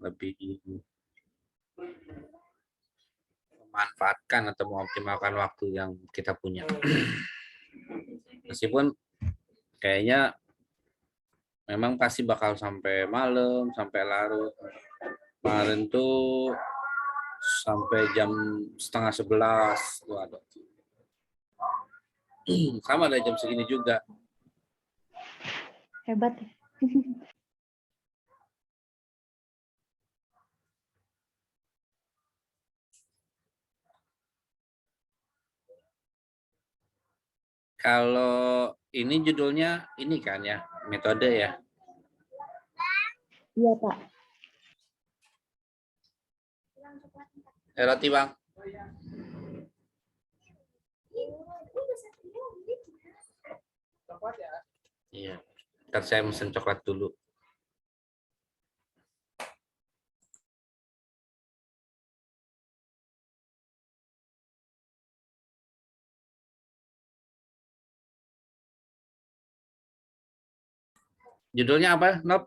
lebih memanfaatkan atau mengoptimalkan waktu yang kita punya. Meskipun kayaknya memang pasti bakal sampai malam, sampai larut. Kemarin tuh sampai jam 10:30 tuh ada. Sama dari jam segini juga. Hebat. Kalau ini judulnya ini kan ya, metode ya. Iya, Pak. Roti Bang. Iya. Ntar saya mesen coklat dulu. Judulnya apa, Nop?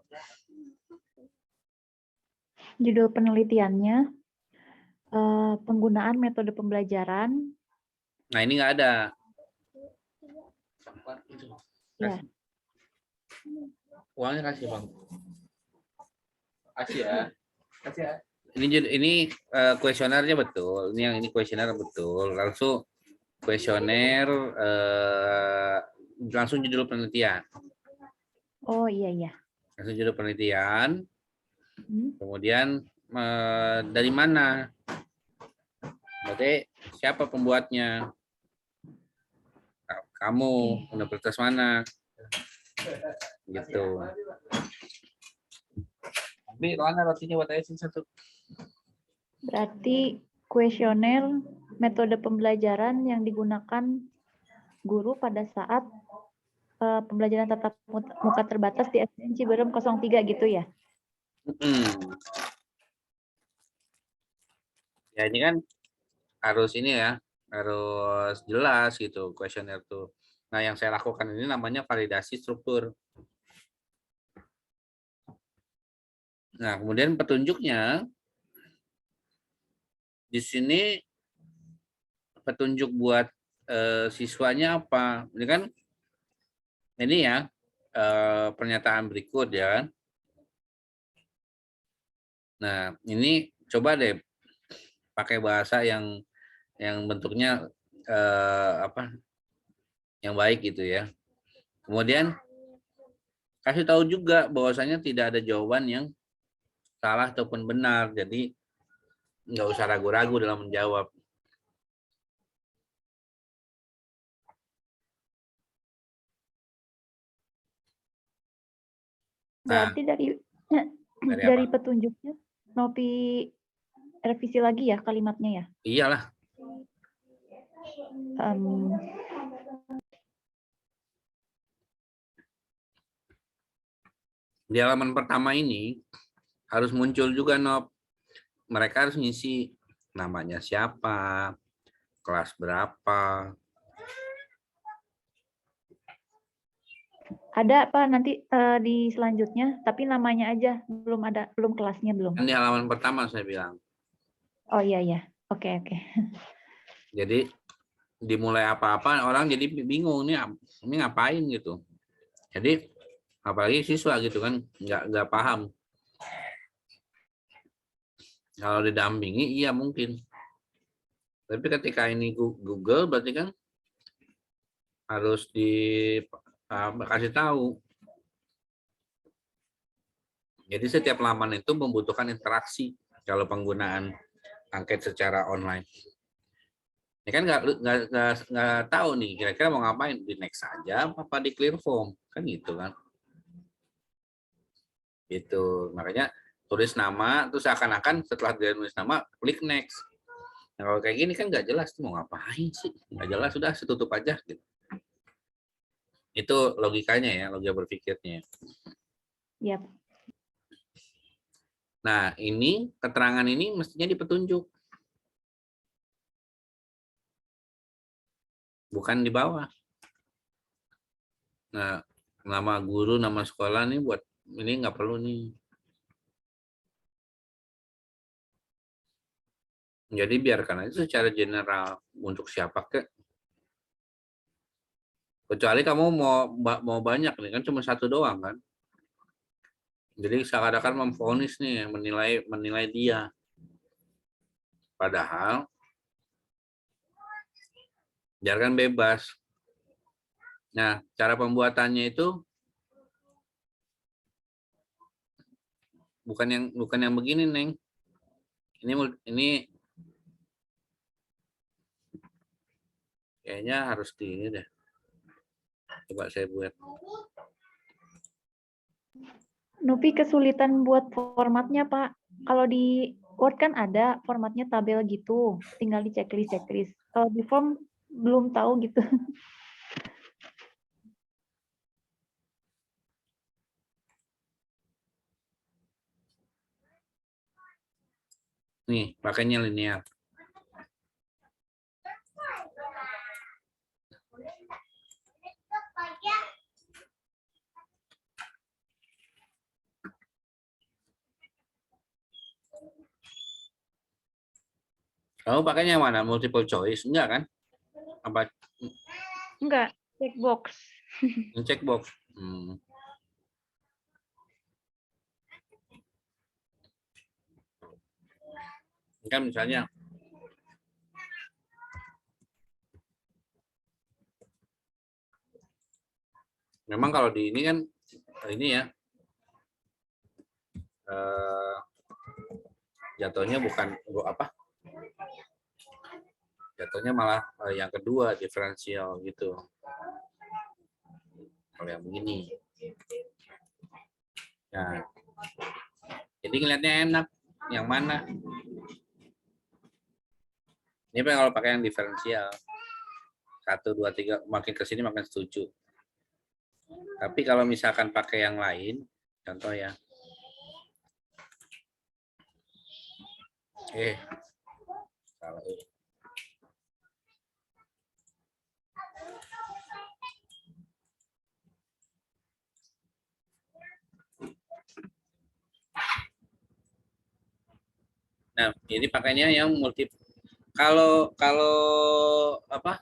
Judul penelitiannya penggunaan metode pembelajaran. Nah, ini nggak ada. Ya. Uangnya kasih, Bang. Kasih ya. Kasih ya. Ini kuesionernya betul. Ini kuesioner betul. Langsung kuesioner langsung judul penelitian. Oh iya. Langsung judul penelitian. Kemudian dari mana? Berarti siapa pembuatnya? Kamu, universitas mana? Gitu. Tapi mana rotinya buat Aisin satu? Berarti kuesioner metode pembelajaran yang digunakan guru pada saat pembelajaran tatap muka terbatas di SDN Ciberem 03 gitu ya? Ya ini kan harus ini ya, harus jelas gitu kuesioner tuh. Nah yang saya lakukan ini namanya validasi struktur. Nah kemudian petunjuknya di sini petunjuk buat siswanya apa? Ini kan ini ya pernyataan berikut ya. Nah ini coba deh pakai bahasa yang bentuknya yang baik gitu ya. Kemudian kasih tahu juga bahwasanya tidak ada jawaban yang salah ataupun benar. Jadi nggak usah ragu-ragu dalam menjawab. Berarti dari petunjuknya Nopi revisi lagi ya kalimatnya ya? Iyalah. Di halaman pertama ini harus muncul juga Nop. Mereka harus ngisi namanya siapa, kelas berapa. Ada Pak nanti di selanjutnya, tapi namanya aja belum kelasnya belum. Kan di halaman pertama saya bilang. Oh iya. Oke. Jadi dimulai apa-apa orang jadi bingung ini ngapain gitu. Jadi apalagi siswa gitu kan nggak paham. Kalau didampingi iya mungkin. Tapi ketika ini Google berarti kan harus dikasih tahu. Jadi setiap laman itu membutuhkan interaksi kalau penggunaan angket secara online. Ini kan nggak tahu nih kira-kira mau ngapain, di next aja apa di clear form kan gitu kan. Gitu makanya tulis nama terus seakan-akan setelah dia tulis nama klik next. Nah, kalau kayak gini kan nggak jelas mau ngapain sih, nggak jelas, sudah tutup aja gitu. Itu logikanya ya, logika berpikirnya. Yap. Nah ini keterangan ini mestinya di petunjuk, bukan di bawah. Nah nama guru, nama sekolah nih buat ini nggak perlu nih. Jadi biarkan aja secara general untuk siapa ke. Kecuali kamu mau banyak nih, kan cuma satu doang kan. Jadi seakan-akan memvonis nih, menilai dia. Padahal biarkan bebas. Nah, cara pembuatannya itu bukan yang begini, Neng. Ini kayaknya harus di ini deh. Coba saya buat. Nopi kesulitan buat formatnya, Pak. Kalau di Word kan ada formatnya tabel gitu, tinggal di checklist. Kalau di form belum tahu gitu. Nih, pakainya linear. Kamu pakainya yang mana? Multiple choice? Enggak kan? Apa Enggak, checkbox. checkbox? Kan misalnya memang kalau di ini kan ini ya jatuhnya bukan apa? Jatuhnya malah yang kedua diferensial gitu. Kalau yang begini. Nah, jadi ngeliatnya enak. Yang mana? Ini kalau pakai yang diferensial. 1, 2, 3, makin ke sini makin setuju. Tapi kalau misalkan pakai yang lain, contoh ya. Salah. Nah, ini pakainya yang multi. Kalau apa?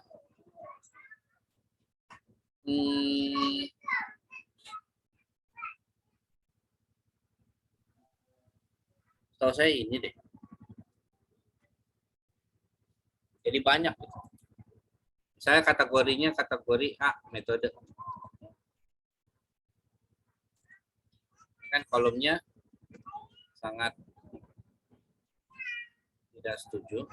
Tahu saya ini deh. Jadi banyak. Saya kategorinya kategori A, metode. Kan kolomnya sangat tidak setuju.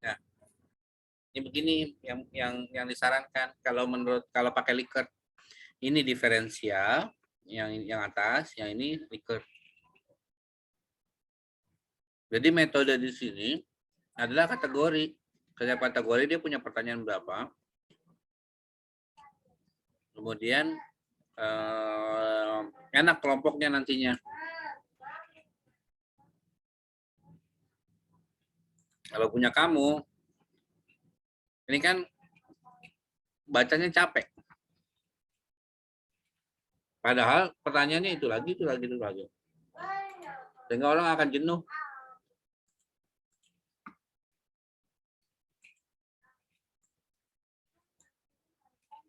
Nah, ini begini yang disarankan kalau pakai Likert. Ini diferensial, yang atas, yang ini Likert. Jadi metode di sini adalah kategori. Setiap kategori dia punya pertanyaan berapa. Kemudian enak kelompoknya nantinya. Kalau punya kamu, ini kan bacanya capek. Padahal pertanyaannya itu lagi. Sehingga orang akan jenuh.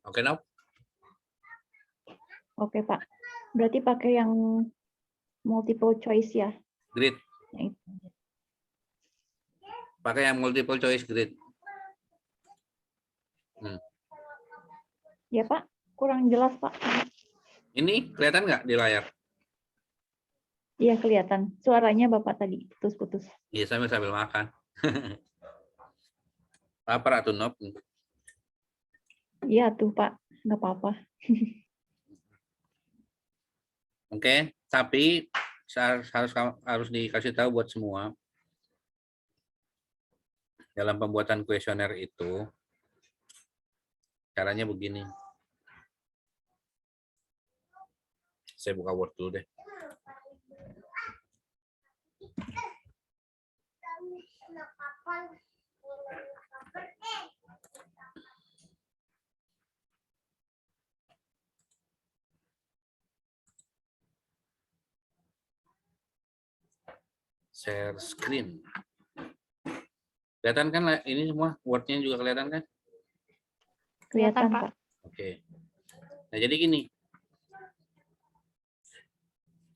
Oke, Nop? Oke, Pak. Berarti pakai yang multiple choice ya? Grid. Yang itu. Pakai yang multiple choice grid. Ya, Pak. Kurang jelas, Pak. Ini kelihatan nggak di layar? Iya, kelihatan. Suaranya Bapak tadi putus-putus. Iya, sambil makan. Lapar atau Nop? Iya tuh, Pak. Nggak apa-apa. Oke, tapi harus dikasih tahu buat semua. Dalam pembuatan kuesioner itu caranya begini. Saya buka Word dulu deh. Share screen. Kelihatan kan ini semua Word-nya juga kelihatan kan? Kelihatan, Pak. Oke. Nah, jadi gini.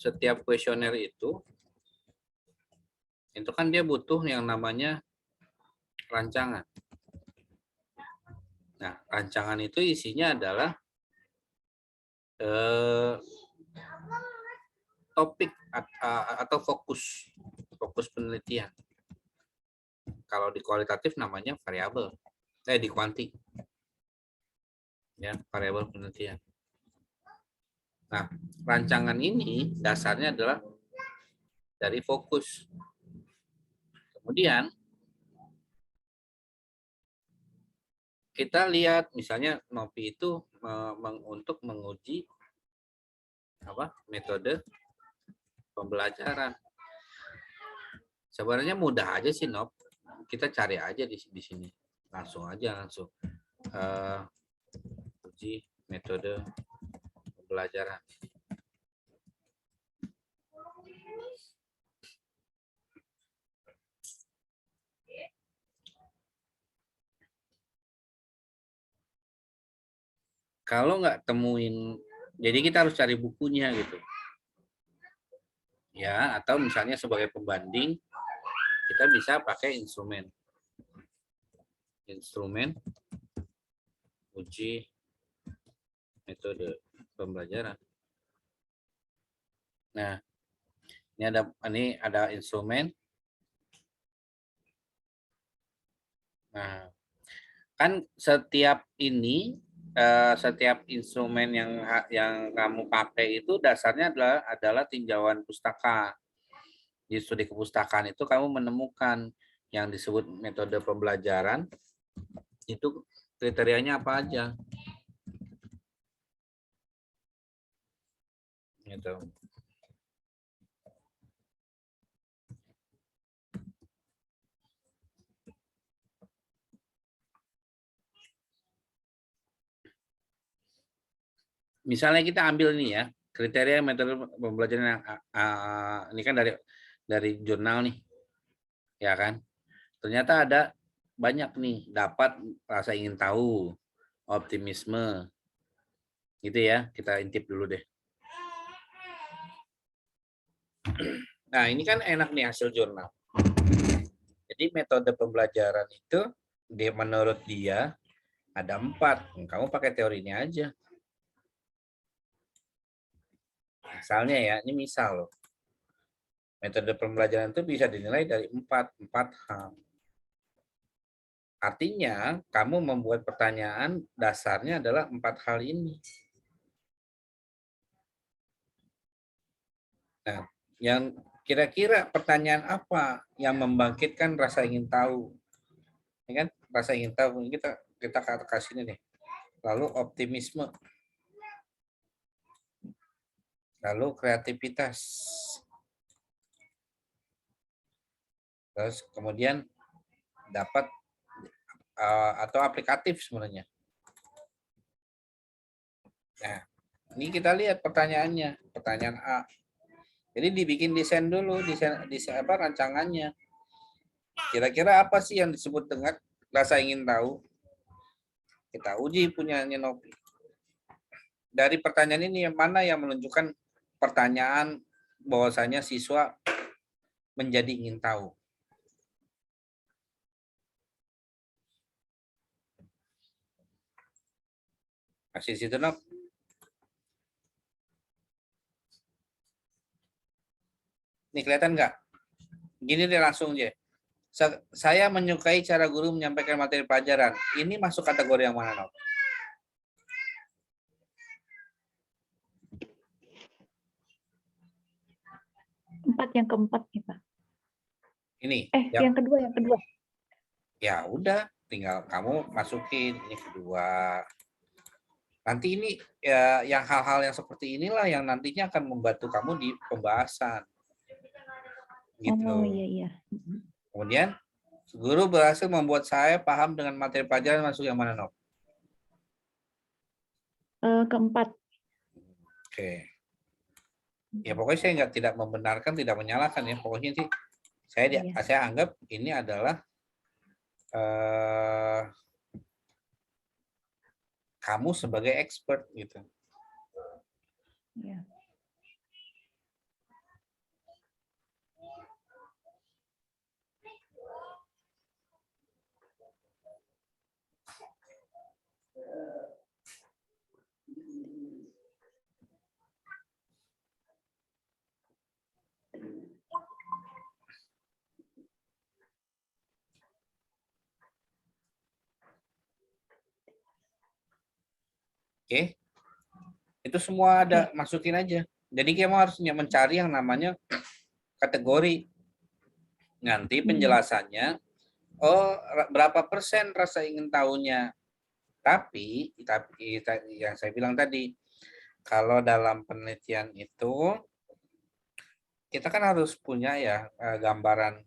Setiap kuesioner itu kan dia butuh yang namanya rancangan. Nah, rancangan itu isinya adalah topik atau fokus penelitian. Kalau di kualitatif namanya variabel. Di kuanti. Ya, variabel penelitian. Nah, rancangan ini dasarnya adalah dari fokus. Kemudian kita lihat misalnya NOPI itu untuk menguji metode pembelajaran. Sebenarnya mudah aja sih, Nop. Kita cari aja di sini. Langsung uji metode pembelajaran. Kalau nggak temuin, jadi kita harus cari bukunya gitu. Ya, atau misalnya sebagai pembanding, kita bisa pakai instrumen uji metode pembelajaran. Nah, ini ada instrumen. Nah, kan setiap instrumen yang kamu pakai itu dasarnya adalah tinjauan pustaka. Di studi kepustakaan itu kamu menemukan yang disebut metode pembelajaran, itu kriterianya apa aja. Gitu. Misalnya kita ambil nih ya, kriteria metode pembelajaran yang ini kan dari jurnal nih, ya kan? Ternyata ada banyak nih, dapat rasa ingin tahu, optimisme, gitu ya. Kita intip dulu deh. Nah, ini kan enak nih hasil jurnal. Jadi metode pembelajaran itu menurut dia ada 4. Kamu pakai teorinya aja. Misalnya ya, ini misal loh. Metode pembelajaran itu bisa dinilai dari 4 hal. Artinya, kamu membuat pertanyaan dasarnya adalah 4 hal ini. Nah, yang kira-kira pertanyaan apa yang membangkitkan rasa ingin tahu? Ya kan? Rasa ingin tahu kita kasih ini nih. Lalu optimisme. Lalu kreativitas. Terus kemudian dapat atau aplikatif sebenarnya. Nah, ini kita lihat pertanyaannya, pertanyaan A. Jadi dibikin desain dulu, desain rancangannya. Kira-kira apa sih yang disebut dengan rasa ingin tahu? Kita uji punyanya Nopi. Dari pertanyaan ini yang mana yang menunjukkan pertanyaan bahwasanya siswa menjadi ingin tahu? Masih situ, Nop? Nih kelihatan nggak? Gini deh langsung aja. Saya menyukai cara guru menyampaikan materi pelajaran. Ini masuk kategori yang mana, Nop? keempat nih, Pak. Ini. Yang kedua. Ya udah, tinggal kamu masukin ini kedua. Nanti ini ya yang hal-hal yang seperti inilah yang nantinya akan membantu kamu di pembahasan. Gitu. Oh iya. Kemudian guru berhasil membuat saya paham dengan materi pelajaran masuk yang mana, Nok? Keempat. Oke. Ya pokoknya saya tidak membenarkan, tidak menyalahkan ya. Pokoknya sih saya anggap ini adalah kamu sebagai expert gitu. Iya. Oke. Itu semua ada, masukin aja. Jadi kamu harus mencari yang namanya kategori. Nanti penjelasannya, berapa persen rasa ingin tahunya. Tapi yang saya bilang tadi, kalau dalam penelitian itu, kita kan harus punya ya gambaran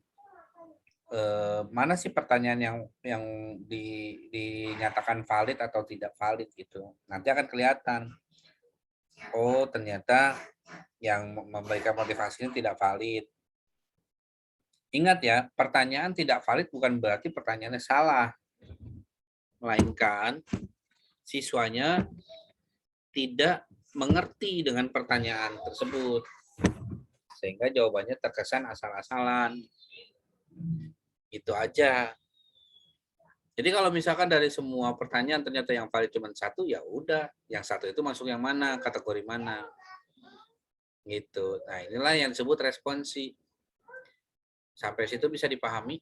mana sih pertanyaan yang dinyatakan valid atau tidak valid gitu. Nanti akan kelihatan. Oh, ternyata yang memberikan motivasi ini tidak valid. Ingat ya, pertanyaan tidak valid bukan berarti pertanyaannya salah. Melainkan siswanya tidak mengerti dengan pertanyaan tersebut. Sehingga jawabannya terkesan asal-asalan. Itu aja. Jadi kalau misalkan dari semua pertanyaan ternyata yang valid cuma satu, ya udah, yang satu itu masuk yang mana, kategori mana. Gitu. Nah, inilah yang disebut responsi. Sampai situ bisa dipahami?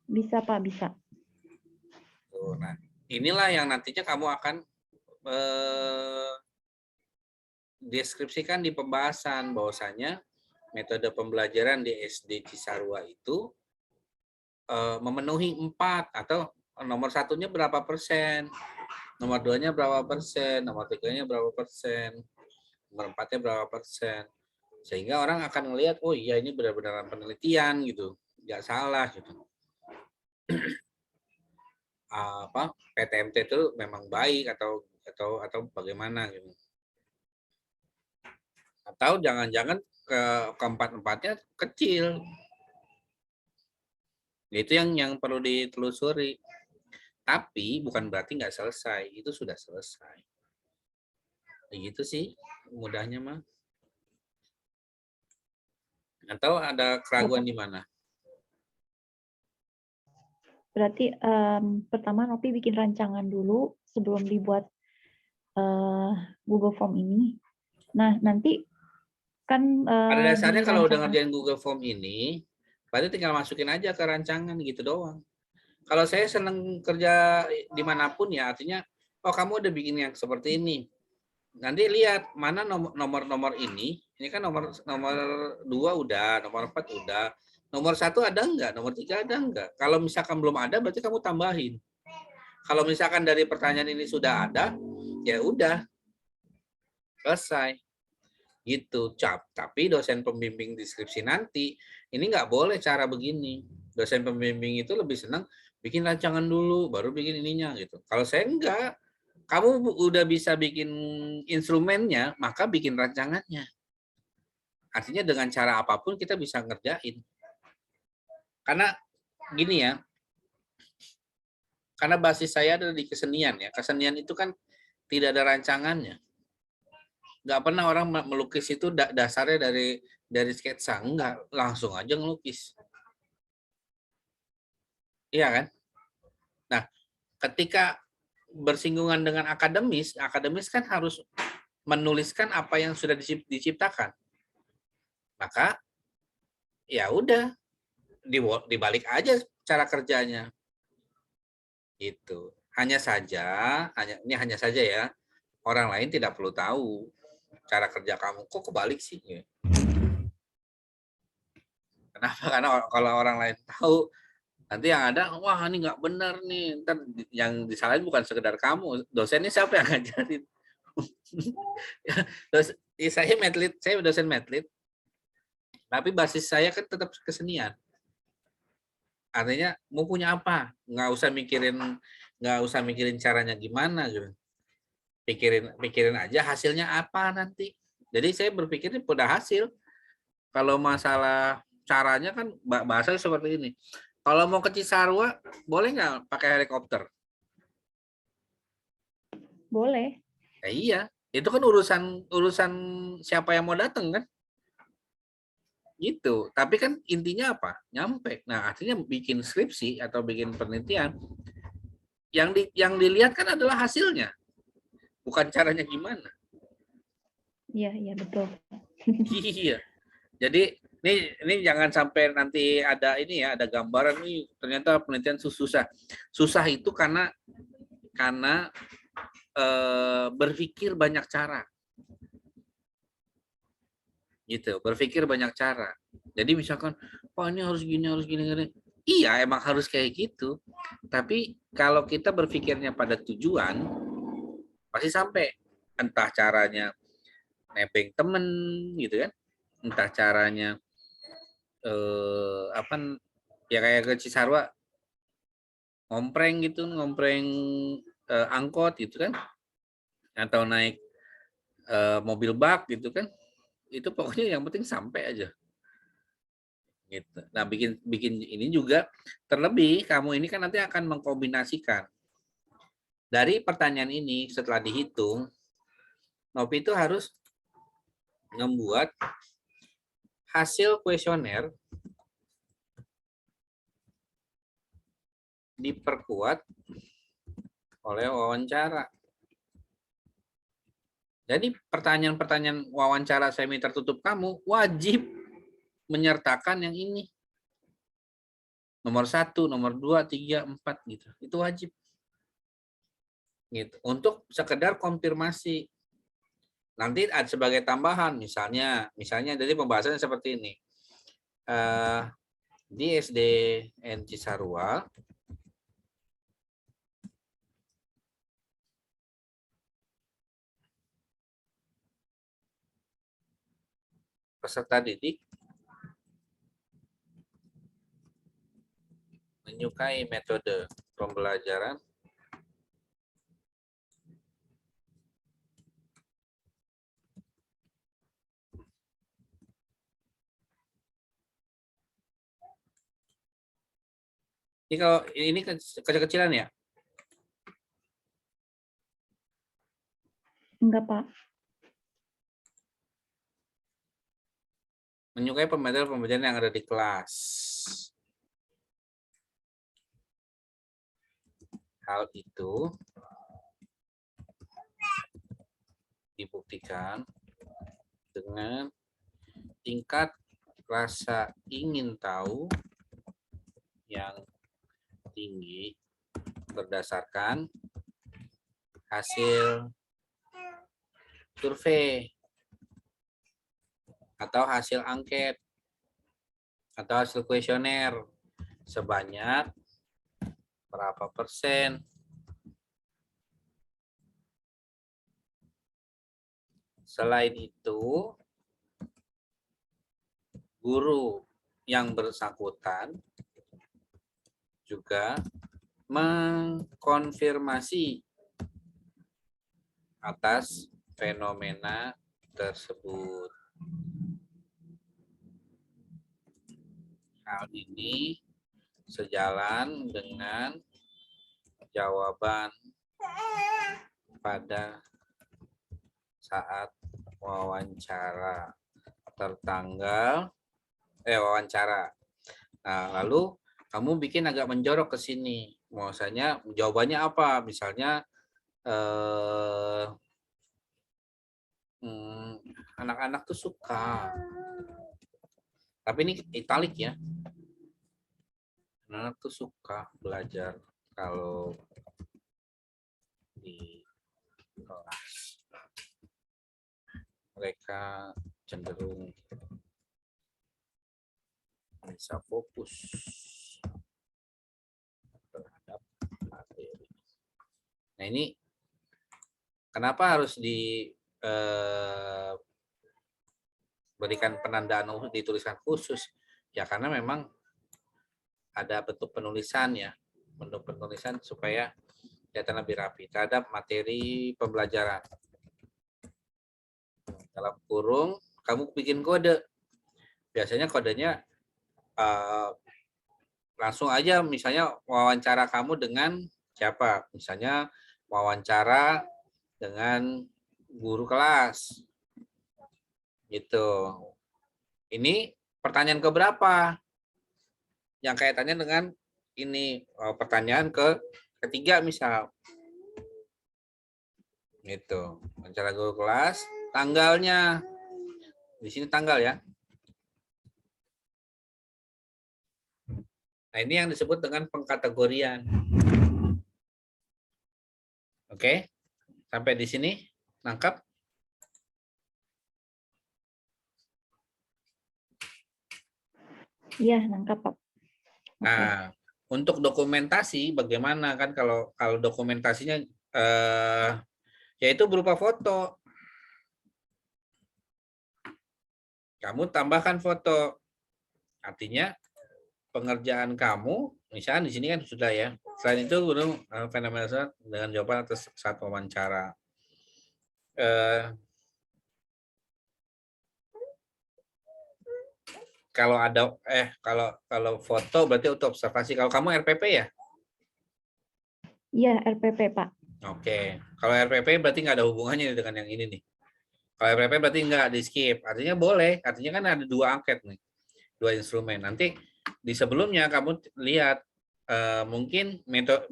Bisa, Pak, bisa. Tuh, nah, inilah yang nantinya kamu akan deskripsikan di pembahasan bahwasanya metode pembelajaran di SD Cisarua itu memenuhi 4 atau nomor satunya berapa persen, nomor 2-nya berapa persen, nomor 3-nya berapa persen, nomor 4-nya berapa persen. Sehingga orang akan melihat, oh iya ini benar-benar penelitian gitu, nggak salah gitu. PTMT itu memang baik atau bagaimana gitu. Atau jangan-jangan keempat-empatnya kecil. Itu yang perlu ditelusuri. Tapi bukan berarti nggak selesai, itu sudah selesai. Begitu sih mudahnya mah. Atau ada keraguan di mana? Berarti pertama Nopi bikin rancangan dulu sebelum dibuat Google Form ini. Nah, nanti kan Pada dasarnya di kalau udah rancangan ngerjain Google Form ini, berarti tinggal masukin aja ke rancangan gitu doang. Kalau saya seneng kerja dimanapun ya, artinya, oh kamu udah bikin yang seperti ini. Nanti lihat mana nomor ini kan nomor 2 udah, nomor 4 udah, nomor 1 ada enggak, nomor 3 ada enggak. Kalau misalkan belum ada, berarti kamu tambahin. Kalau misalkan dari pertanyaan ini sudah ada, ya udah, selesai. Gitu, cap. Tapi dosen pembimbing deskripsi nanti, ini nggak boleh cara begini. Dosen pembimbing itu lebih senang bikin rancangan dulu, baru bikin ininya gitu. Kalau saya enggak, kamu udah bisa bikin instrumennya, maka bikin rancangannya. Artinya dengan cara apapun kita bisa ngerjain. Karena gini ya, karena basis saya ada di kesenian ya. Kesenian itu kan tidak ada rancangannya. Nggak pernah orang melukis itu dasarnya dari sketsa. Enggak, langsung aja ngelukis. Iya kan? Nah, ketika bersinggungan dengan akademis kan harus menuliskan apa yang sudah diciptakan. Maka ya udah dibalik aja cara kerjanya. Itu. Hanya saja ya, orang lain tidak perlu tahu. cara kerja kamu kok kebalik sih. Kenapa? Karena kalau orang lain tahu, nanti yang ada, wah ini nggak benar nih. Ntar yang disalahin bukan sekedar kamu, dosennya siapa yang ngajarin? Saya medlit, saya dosen medlit, tapi basis saya kan tetap kesenian. Artinya mau punya apa? Nggak usah mikirin caranya gimana gitu. Pikirin aja hasilnya apa nanti. Jadi saya berpikirnya pada hasil. Kalau masalah caranya kan bahasanya seperti ini. Kalau mau ke Cisarua, boleh nggak pakai helikopter? Boleh. Iya, itu kan urusan siapa yang mau datang kan? Gitu. Tapi kan intinya apa? Nyampe. Nah, artinya bikin skripsi atau bikin penelitian, yang dilihat kan adalah hasilnya, bukan caranya gimana. Iya betul. Iya. Jadi ini jangan sampai nanti ada ini ya, ada gambaran nih ternyata penelitian susah. Susah itu karena berpikir banyak cara. Gitu, berpikir banyak cara. Jadi misalkan, wah ini harus gini. Iya, emang harus kayak gitu. Tapi kalau kita berpikirnya pada tujuan, pasti sampai. Entah caranya nebeng temen, gitu kan. Entah caranya apa ya kayak ke Cisarua ngompreng angkot gitu kan, atau naik mobil bak gitu kan, itu pokoknya yang penting sampai aja gitu. Nah bikin bikin ini juga, terlebih kamu ini kan nanti akan mengkombinasikan dari pertanyaan ini. Setelah dihitung, Novi itu harus membuat hasil kuesioner diperkuat oleh wawancara. Jadi pertanyaan-pertanyaan wawancara semi tertutup kamu wajib menyertakan yang ini. Nomor 1, nomor 2, 3, 4 gitu. Itu wajib. Gitu. Untuk sekedar konfirmasi. Nanti ada sebagai tambahan misalnya dari pembahasannya seperti ini. Di SDN Cisarua peserta didik menyukai metode pembelajaran ini. Kalau ini kecil-kecilan ya? Enggak, Pak. Menyukai pembelajaran yang ada di kelas. Hal itu dibuktikan dengan tingkat rasa ingin tahu yang tinggi berdasarkan hasil survei atau hasil angket atau hasil kuesioner sebanyak berapa persen. Selain itu, guru yang bersangkutan juga mengkonfirmasi atas fenomena tersebut. Hal ini sejalan dengan jawaban pada saat wawancara wawancara. Nah, lalu kamu bikin agak menjorok ke sini. Maksudnya jawabannya apa? Misalnya anak-anak tuh suka. Tapi ini italik ya. Anak tuh suka belajar kalau di kelas. mereka cenderung bisa fokus terhadap materi. Nah ini kenapa harus diberikan penandaan khusus, dituliskan khusus? Ya karena memang ada bentuk penulisan ya, bentuk penulisan supaya kelihatan lebih rapi terhadap materi pembelajaran. Dalam kurung, kamu bikin kode. Biasanya kodenya langsung aja, misalnya wawancara kamu dengan siapa? Misalnya wawancara dengan guru kelas. Gitu. Ini pertanyaan keberapa? Yang kaitannya dengan ini pertanyaan ketiga misal. Gitu. Wawancara guru kelas, tanggalnya. Di sini tanggal ya. Nah, ini yang disebut dengan pengkategorian. Oke. Sampai di sini nangkap? Iya, nangkap, Pak. Nah, untuk dokumentasi bagaimana kan kalau dokumentasinya yaitu berupa foto. Kamu tambahkan foto. Artinya pengerjaan kamu, misalnya di sini kan sudah ya. Selain itu, fenomena dengan jawaban atas saat wawancara. Kalau ada kalau foto berarti untuk observasi. Kalau kamu RPP ya? Iya, RPP, Pak. Oke. Kalau RPP berarti nggak ada hubungannya dengan yang ini nih. Kalau RPP berarti nggak di skip. Artinya boleh. Artinya kan ada dua angket nih. Dua instrumen. Nanti di sebelumnya kamu lihat mungkin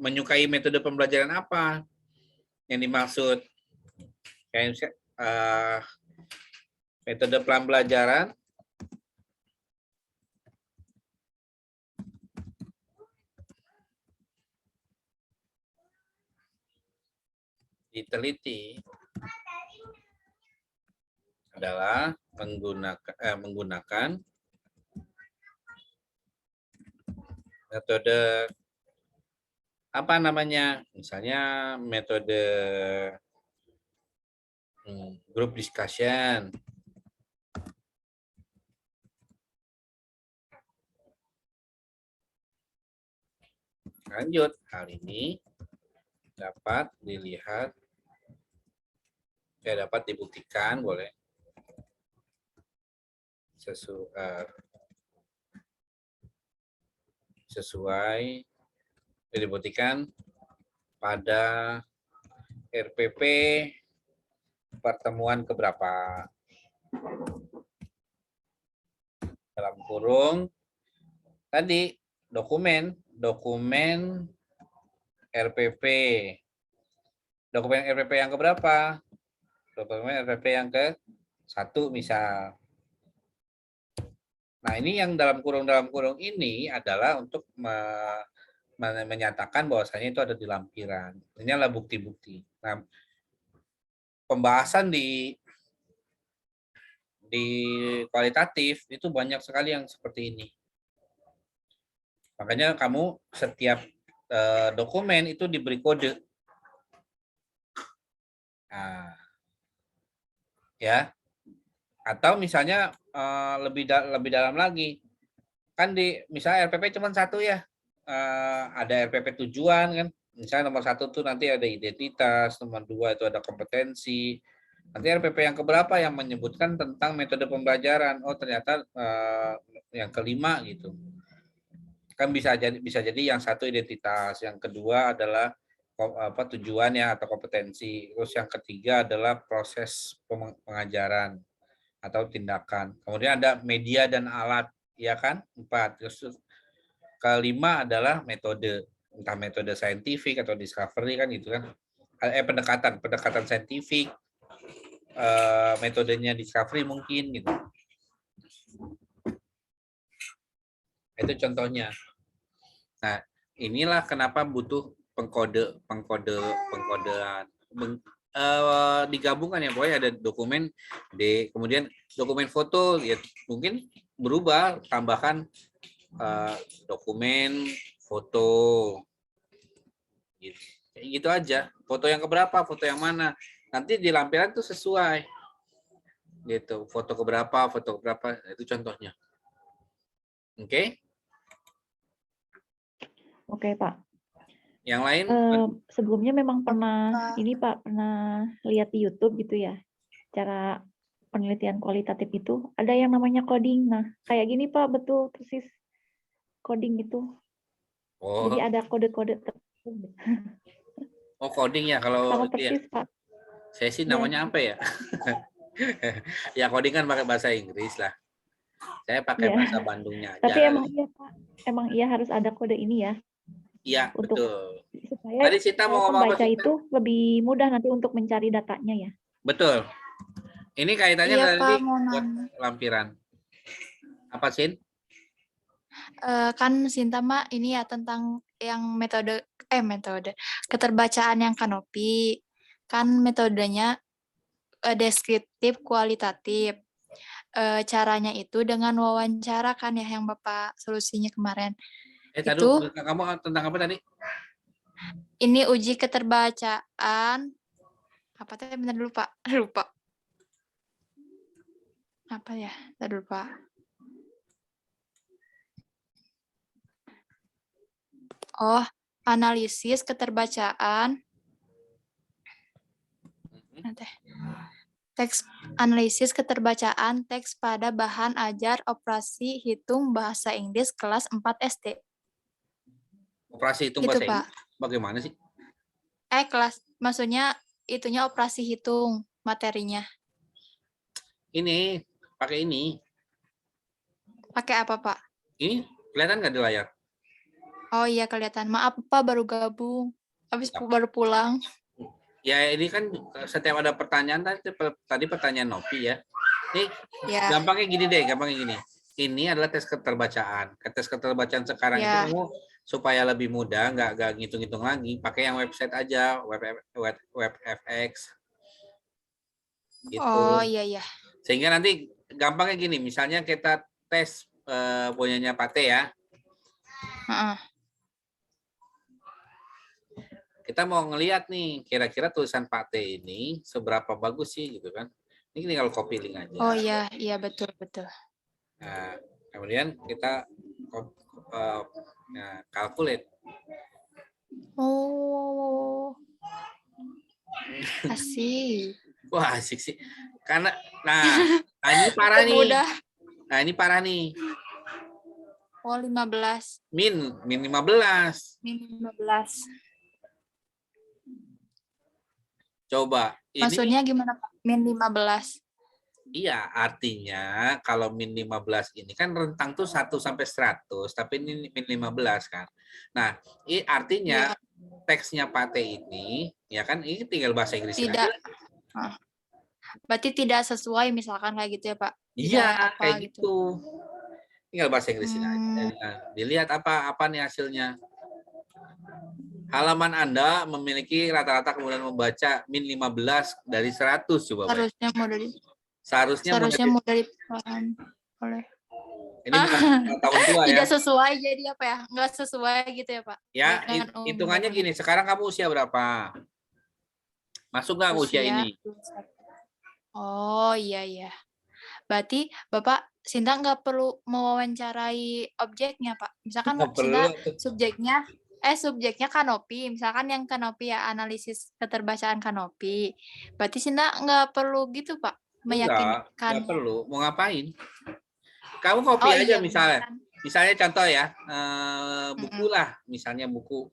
menyukai metode pembelajaran apa yang dimaksud. Kayak metode pembelajaran diteliti adalah menggunakan metode apa namanya, misalnya metode group discussion, lanjut. Hal ini dapat dilihat, dapat dibuktikan boleh sesuai dibuktikan pada RPP pertemuan keberapa, dalam kurung tadi dokumen RPP yang keberapa, dokumen RPP yang ke-1 misal. Nah, ini yang dalam kurung ini adalah untuk menyatakan bahwasanya itu ada di lampiran. Ini adalah bukti-bukti. Nah, pembahasan di kualitatif itu banyak sekali yang seperti ini. Makanya kamu setiap dokumen itu diberi kode. Nah, ya. Atau misalnya lebih dalam lagi. Kan misalnya RPP cuma 1 ya. Ada RPP tujuan kan. Misalnya nomor 1 tuh nanti ada identitas, nomor 2 itu ada kompetensi. Nanti RPP yang keberapa yang menyebutkan tentang metode pembelajaran. Oh, ternyata yang kelima gitu. Kan bisa jadi yang 1 identitas, yang kedua adalah tujuan ya atau kompetensi. Terus yang ketiga adalah proses pengajaran atau tindakan. Kemudian ada media dan alat, ya kan? 4. Terus kelima adalah metode, entah metode saintifik atau discovery kan gitu kan. Pendekatan saintifik, metodenya discovery mungkin gitu. Itu contohnya. Nah, inilah kenapa butuh pengkodean. digabungkan ya, pokoknya ada dokumen kemudian dokumen foto ya, mungkin berubah, tambahkan dokumen foto gitu. Kayak gitu aja. Foto yang keberapa, foto yang mana, nanti di lampiran tuh sesuai gitu, foto keberapa itu contohnya. Oke? Oke, Pak. Yang lain Sebelumnya memang pernah lihat di YouTube gitu ya, cara penelitian kualitatif itu ada yang namanya coding. Nah, kayak gini Pak, betul persis coding itu. Jadi ada kode-kode tertentu. coding ya kalau Sama itu ya. persis Pak. Saya sih Ya. namanya apa ya? Ya coding kan pakai bahasa Inggris lah. Saya pakai bahasa Bandungnya aja. Tapi emang iya Pak, emang iya harus ada kode ini ya. Iya, untuk betul. supaya Tadi Sita mau ngomong apa pembaca sih? itu lebih mudah nanti untuk mencari datanya ya. Betul. Ini kaitannya Iya, nanti Pak, mau buat nanya. lampiran. Apa, Sin? Kan Sinta Mak ini ya tentang yang metode keterbacaan yang kanopi. Kan metodenya deskriptif kualitatif. Caranya itu dengan wawancara kan ya yang Bapak solusinya kemarin. Tadi Itu kamu tentang apa tadi? ini uji keterbacaan apa tadi, benar dulu Pak? Lupa. Apa ya? Tadi lupa. Oh, analisis keterbacaan. Teks analisis keterbacaan teks pada bahan ajar operasi hitung bahasa Inggris kelas 4 SD. Operasi hitung Gitu, bahasa Pak. Inggris. Bagaimana sih? Kelas, maksudnya itunya operasi hitung materinya. Ini, pakai ini. Pakai apa, Pak? Ini kelihatan nggak di layar? Oh iya, kelihatan. Maaf, Pak, baru gabung. Habis baru pulang. Ya, ini kan setiap ada pertanyaan, tadi pertanyaan Novi ya. Ini Ya. gampangnya gini. Ini adalah tes keterbacaan. Tes keterbacaan sekarang itu kamu supaya lebih mudah, nggak ngitung-ngitung lagi, pakai yang website aja, WebFX. Gitu. Oh iya. Sehingga nanti gampangnya gini, misalnya kita tes punyanya Pate ya. Kita mau ngelihat nih, kira-kira tulisan Pate ini seberapa bagus sih gitu kan. Ini tinggal copy link aja. Oh iya betul. Nah, kemudian kita calculate. Oh. Asik. Wah, asik sih. Karena ini parah nih. Mudah. Nah, ini parah nih. Oh, 15. Min 15. Min 15. Coba. Maksudnya gimana Pak? Min 15. Iya, artinya kalau min 15 ini kan rentang tuh 1 sampai 100, tapi ini min 15 kan. Nah, ini artinya teksnya Pate ini, ya kan, ini tinggal bahasa Inggris aja. Berarti tidak sesuai misalkan kayak gitu ya Pak? Iya, kayak gitu. Tinggal bahasa Inggris aja. Dilihat apa nih hasilnya. Halaman Anda memiliki rata-rata kemudian membaca min 15 dari 100 coba. Harusnya mau dari Seharusnya mau dari oleh. Ini bukan tahun tua ya. Tidak sesuai jadi apa ya? Enggak sesuai gitu ya Pak? Ya, hitungannya gini. Sekarang kamu usia berapa? Masuk nggak usia ini? Oh iya. Berarti Bapak Sinta nggak perlu mewawancarai objeknya Pak. Misalkan Sinta subjeknya kanopi. Misalkan yang kanopi ya analisis keterbacaan kanopi. Berarti Sinta nggak perlu gitu Pak. Meyakinkan. Nggak perlu. Mau ngapain? Kamu copy aja misalnya. Misalnya contoh ya, buku lah. Misalnya buku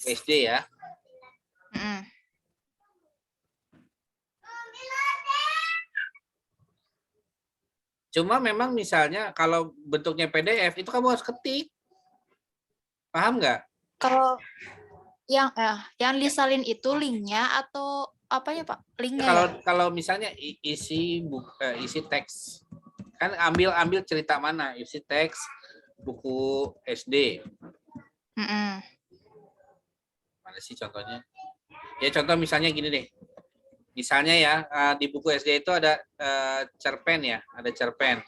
SD ya. Cuma memang misalnya kalau bentuknya PDF itu kamu harus ketik. Paham nggak? Kalau yang disalin itu linknya atau apa ya Pak? Linknya kalau misalnya isi teks, kan ambil cerita mana? Isi teks buku SD. Mana sih contohnya? Ya contoh misalnya gini deh. Misalnya ya di buku SD itu ada cerpen ya, ada cerpen.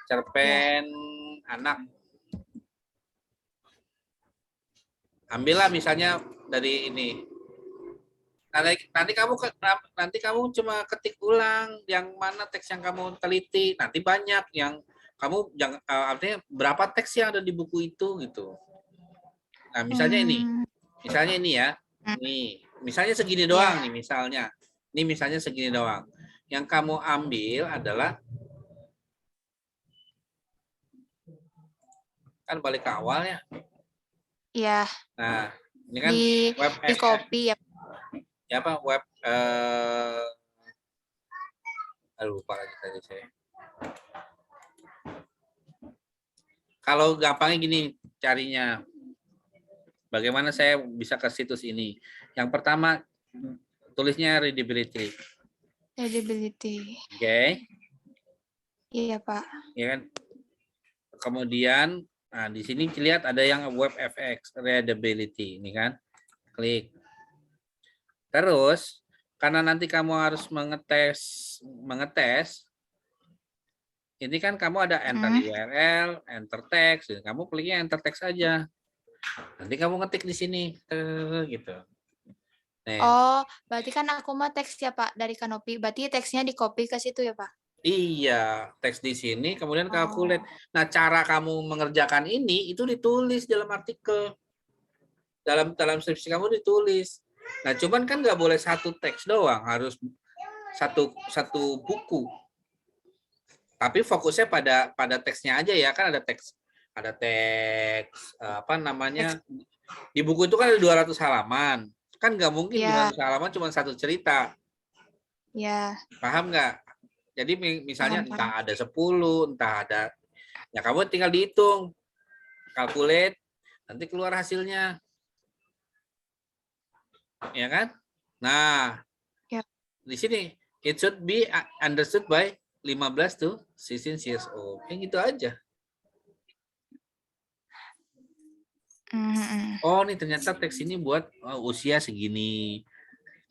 Cerpen anak. Ambillah misalnya dari ini. Nanti kamu cuma ketik ulang yang mana teks yang kamu teliti. Nanti banyak yang kamu artinya berapa teks yang ada di buku itu gitu. Nah, misalnya ini ya. Nih, misalnya segini doang nih misalnya. Ini misalnya segini doang. Yang kamu ambil adalah kan balik ke awal ya. Iya. Nah, ini kan web di copy ya. Ya apa web lupa lagi tadi saya. Kalau gampangnya gini carinya. Bagaimana saya bisa ke situs ini? Yang pertama tulisnya readability. Readability. Oke. Iya, Pak. Ya kan? Kemudian nah di sini lihat ada yang WebFX readability ini kan. Klik. Terus karena nanti kamu harus mengetes ini kan kamu ada enter URL, enter text, kamu kliknya enter text aja. Nanti kamu ngetik di sini gitu. Nih. Oh, berarti kan aku mah teks ya Pak dari Kanopi. Berarti teksnya di copy ke situ ya Pak? Iya, teks di sini kemudian calculate. Nah, cara kamu mengerjakan ini itu ditulis dalam artikel. Dalam skripsi kamu ditulis. Nah, cuman kan nggak boleh satu teks doang, harus satu buku. Tapi fokusnya pada teksnya aja ya, kan ada teks apa namanya? Di buku itu kan ada 200 halaman. Kan nggak mungkin 200 halaman cuma satu cerita. Iya. Paham nggak? Jadi misalnya entah ada 10, entah ada, ya kamu tinggal dihitung, calculate, nanti keluar hasilnya. Ya kan? Nah, di sini, it should be understood by 15 to 16 years old. Kayak gitu aja. Oh, ini ternyata teks ini buat usia segini.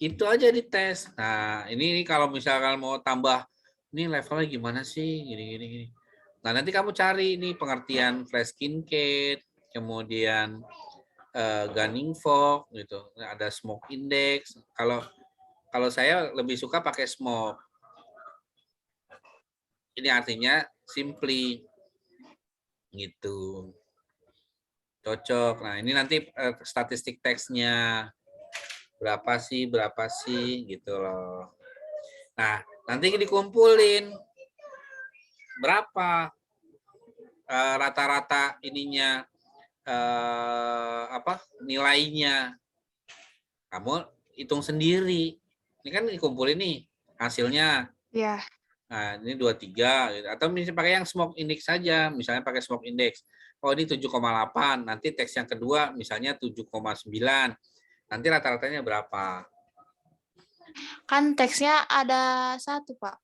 Itu aja dites. Nah, ini kalau misalkan mau tambah, ini levelnya gimana sih? Gini. Nah, nanti kamu cari ini pengertian flash kincade, kemudian gunning fork, gitu. Ada smoke index. Kalau saya lebih suka pakai smoke. Ini artinya simply, gitu. Cocok. Nah, ini nanti statistik teksnya. Berapa sih gitu loh. Nah, nanti dikumpulin berapa rata-rata ininya nilainya. Kamu hitung sendiri. Ini kan dikumpulin nih hasilnya. Iya. Nah, ini 23 gitu. Atau misalnya pakai yang smoke index saja, misalnya pakai smoke index. Oh, ini 7,8, nanti teks yang kedua misalnya 7,9. Nanti rata-ratanya berapa? Kan teksnya ada 1, Pak.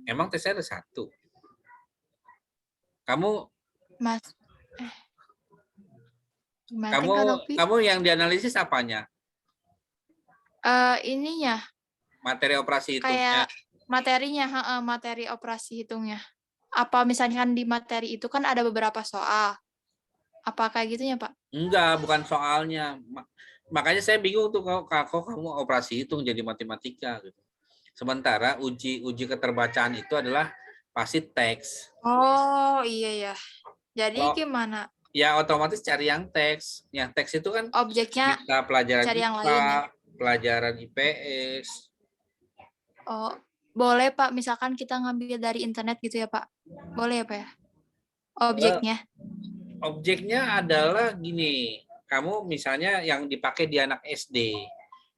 Emang teksnya ada 1? Kamu kamu yang dianalisis apanya? Ininya. Materi operasi hitungnya. Kayak materinya, materi operasi hitungnya. Apa misalkan di materi itu kan ada beberapa soal. Apa kayak gitu ya, Pak? Enggak, bukan soalnya. Makanya saya bingung tuh kalau kamu operasi hitung jadi matematika gitu. Sementara uji keterbacaan itu adalah pasti teks. Oh, iya ya. Jadi gimana? Ya otomatis cari yang teks. Yang teks itu kan objeknya bisa pelajaran cari yang IPA, lain ya? pelajaran IPS. Oh, boleh Pak, misalkan kita ngambil dari internet gitu ya Pak? Boleh ya Pak ya? Objeknya? Objeknya adalah gini, kamu misalnya yang dipakai di anak SD.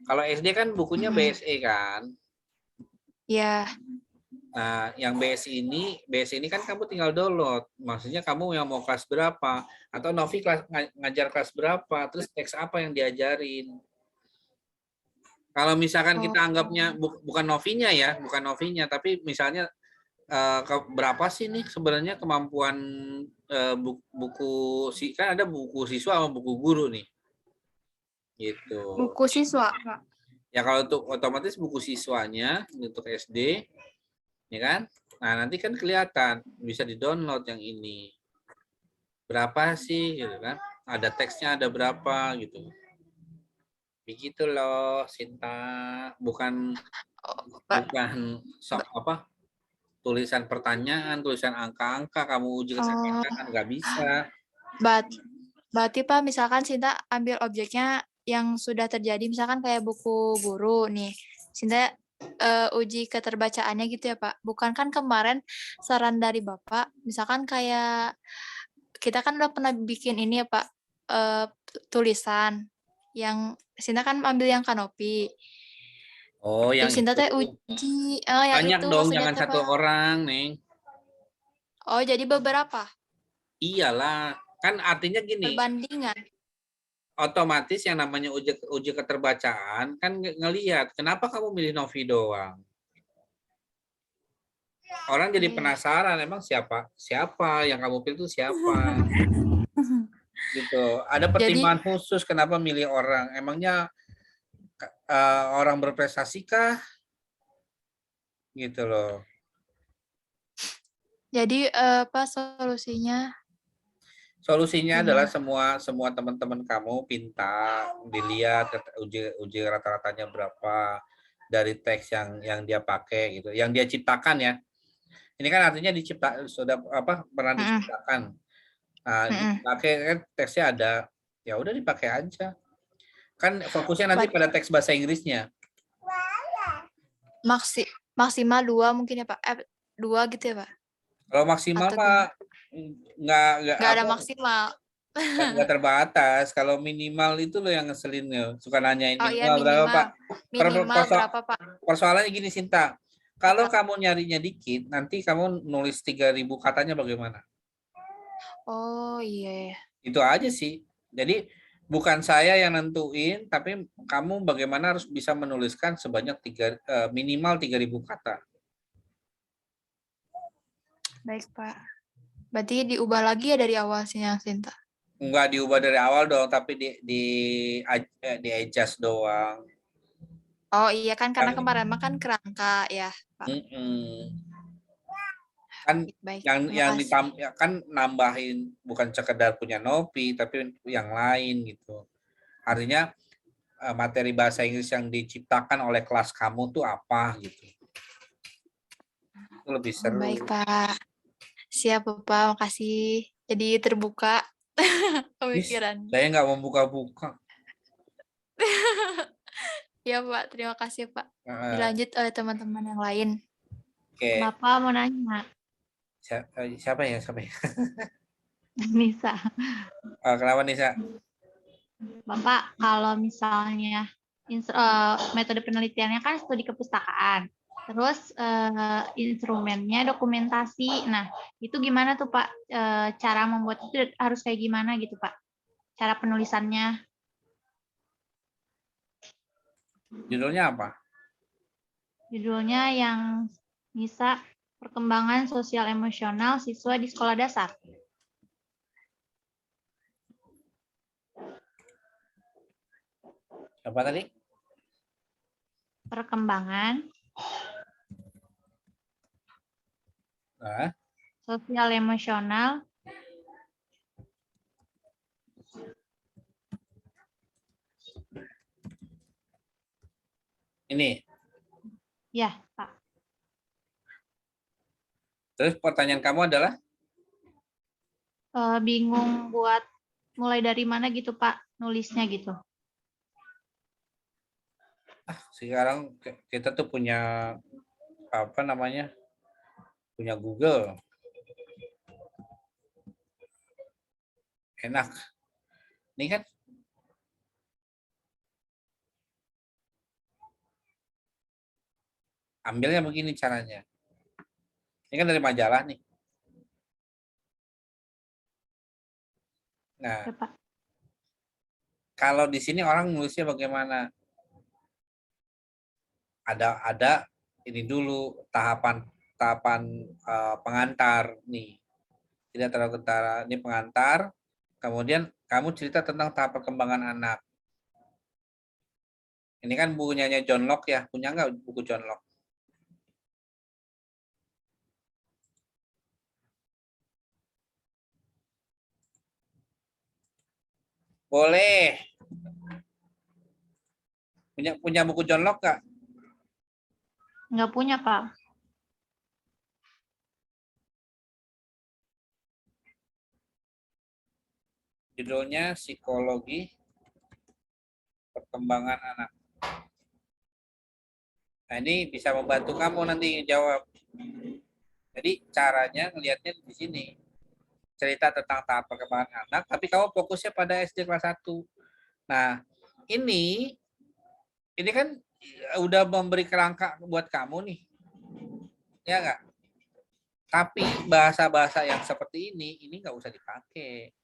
Kalau SD kan bukunya BSE kan? Iya. Nah, yang BSE ini kan kamu tinggal download. Maksudnya kamu yang mau kelas berapa? Atau Novi ngajar kelas berapa? Terus teks apa yang diajarin? Kalau misalkan kita anggapnya bukan Novinya ya, bukan Novinya, tapi misalnya berapa sih nih sebenarnya kemampuan buku kan ada buku siswa sama buku guru nih, gitu. Buku siswa Pak. Ya kalau untuk otomatis buku siswanya untuk SD, ya kan? Nah nanti kan kelihatan bisa di-download yang ini. Berapa sih, gitu kan? Ada teksnya ada berapa gitu. Begitu loh, Sinta. Bukan Oh, Pak. bukan sok apa? Tulisan pertanyaan, tulisan angka-angka, kamu uji Oh, kecakapan nggak bisa. berarti Pak, misalkan Sinta ambil objeknya yang sudah terjadi, misalkan kayak buku guru nih. Sinta uji keterbacaannya gitu ya Pak. Bukan kan kemarin saran dari Bapak, misalkan kayak kita kan udah pernah bikin ini ya Pak, tulisan yang Sinta kan ambil yang kanopi. Oh, yang Terus Sinta itu. teh uji, yang Banyak itu dong, maksudnya jangan teh satu Pak. orang, Neng. Oh, jadi beberapa Iyalah, kan artinya gini, perbandingan. otomatis yang namanya uji keterbacaan kan ngelihat kenapa kamu milih Novi doang. Orang jadi Iya ya. penasaran emang siapa siapa yang kamu pilih itu siapa gitu. Ada Jadi pertimbangan khusus kenapa milih orang. Emangnya orang berprestasi kah? Gitu loh. apa solusinya Solusinya adalah gimana? semua teman-teman kamu pinta dilihat uji rata-ratanya berapa dari teks yang dia pakai gitu, yang dia ciptakan ya. Ini kan artinya sudah apa pernah Mm-mm, diciptakan. Nah, mm-mm. dipakai kan teksnya ada, ya udah dipakai aja. Kan fokusnya nanti Bat- pada teks bahasa Inggrisnya. maksi maksimal 2 mungkin ya Pak? 2 gitu ya Pak? Kalau maksimal Atau gimana? mah nggak Nggak ada apa maksimal. nggak terbatas. Kalau minimal itu loh yang ngeselin ya. Suka nanyain Oh iya minimal berapa minimal. Pak? Minimal berapa Pak? Persoalannya gini Sinta. Kalau Apa? kamu nyarinya dikit, nanti kamu nulis 3.000 katanya bagaimana? Oh iya ya. Itu aja sih. Jadi bukan saya yang nentuin, tapi kamu bagaimana harus bisa menuliskan sebanyak minimal 3.000 kata. Baik Pak. Berarti diubah lagi ya dari awal sih yang Sinta. Enggak diubah dari awal dong, tapi di adjust doang. Oh iya kan karena Yang, kemarin mah kan kerangka ya Pak. mm-mm. Kan Baik. yang Terima kasih. ya kan nambahin bukan sekedar punya Novi, tapi yang lain gitu. Artinya materi bahasa Inggris yang diciptakan oleh kelas kamu tuh apa gitu. Itu lebih seru. Baik Pak. Siap Bapak, makasih. Jadi terbuka pemikiran. Saya nggak membuka-buka. Ya Pak, terima kasih Pak. Eh, Dilanjut oleh teman-teman yang lain. Oke, Bapak mau nanya, siapa ya? Siapa ya? Nisa. Kenapa nih, Sa? Bapak kalau misalnya metode penelitiannya kan studi kepustakaan, terus instrumennya dokumentasi. Nah, itu gimana tuh Pak? Cara membuat itu harus kayak gimana gitu Pak? Cara penulisannya? Judulnya apa? Judulnya yang Nisa Perkembangan Sosial Emosional Siswa di Sekolah Dasar. Apa tadi? Perkembangan Nah, Sosial Emosional ini. ya Pak. Terus pertanyaan kamu adalah? Bingung buat mulai dari mana gitu Pak nulisnya gitu. Sekarang kita tuh punya apa namanya? Punya Google. Enak. Ini kan ambilnya begini caranya. Ini kan dari majalah nih. Nah, Ya Pak. kalau di sini orang nulisnya bagaimana? Ada ini dulu tahapan tahapan pengantar nih. Tidak terlalu ketara. Ini pengantar. Kemudian kamu cerita tentang tahap perkembangan anak. Ini kan bukunya John Locke ya. Punya nggak buku John Locke? Boleh. Punya buku John Locke nggak? Nggak punya, Pak. Judulnya Psikologi Perkembangan Anak. Nah, ini bisa membantu kamu nanti jawab. Jadi caranya ngelihatnya di sini. Cerita tentang tahap perkembangan anak, tapi kamu fokusnya pada SD kelas 1. Nah, ini kan udah memberi kerangka buat kamu nih. Ya nggak? Tapi bahasa-bahasa yang seperti ini nggak usah dipakai.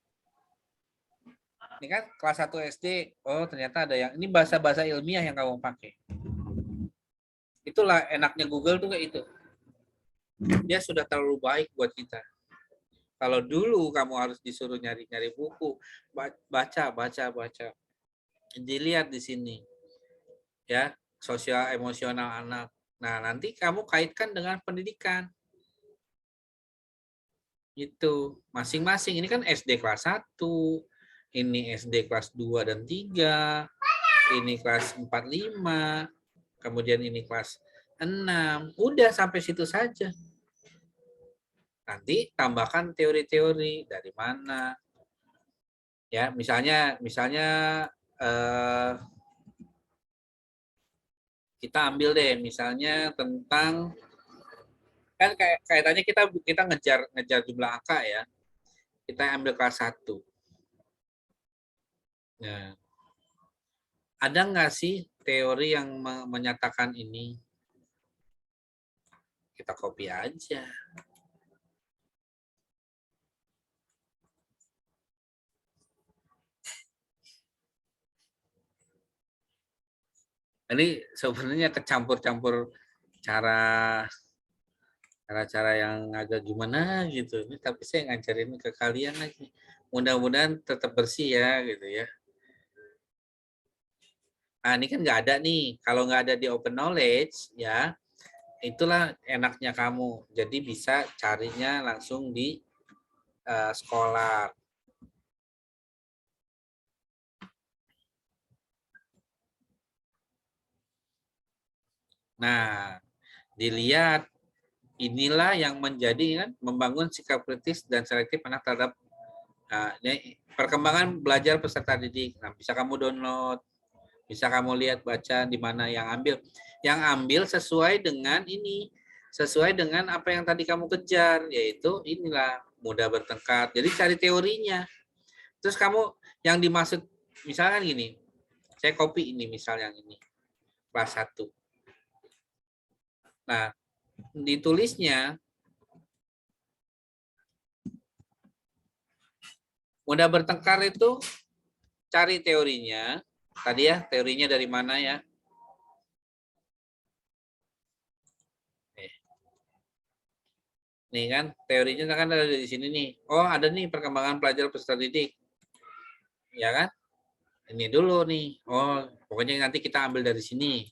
Ini kan kelas 1 SD, oh ternyata ada yang, ini bahasa-bahasa ilmiah yang kamu pakai. Itulah enaknya Google tuh kayak itu. Dia sudah terlalu baik buat kita. Kalau dulu kamu harus disuruh nyari-nyari buku, baca. Dilihat di sini. Ya, sosial emosional anak. Nah, nanti kamu kaitkan dengan pendidikan. Itu masing-masing. Ini kan SD kelas 1, ini SD kelas 2 dan 3, ini kelas 4, 5, kemudian ini kelas 6. Udah sampai situ saja. Nanti tambahkan teori-teori dari mana. Ya, misalnya kita ambil deh misalnya tentang, kan kaitannya kita ngejar jumlah angka ya. Kita ambil kelas 1. Nah, ada nggak sih teori yang menyatakan ini? Kita copy aja. Ini sebenarnya kecampur-campur cara yang agak gimana gitu. Ini tapi saya ngajarin ke kalian lagi. Mudah-mudahan tetap bersih ya gitu ya. Nah, ini kan nggak ada nih. Kalau nggak ada di Open Knowledge ya, itulah enaknya kamu. Jadi bisa carinya langsung di sekolah. Nah, dilihat inilah yang menjadi kan membangun sikap kritis dan selektif anak terhadap ini perkembangan belajar peserta didik. Nah, bisa kamu download, bisa kamu lihat baca di mana yang ambil sesuai dengan ini, sesuai dengan apa yang tadi kamu kejar, yaitu inilah mudah bertengkar. Jadi cari teorinya. Terus kamu yang dimaksud misalkan gini, saya copy ini misal yang ini kelas 1. Nah, ditulisnya mudah bertengkar itu cari teorinya. Tadi ya, teorinya dari mana ya? Nih kan, teorinya kan ada di sini nih. Oh, ada nih perkembangan pelajar peserta didik. Ya kan? Ini dulu nih. Oh, pokoknya nanti kita ambil dari sini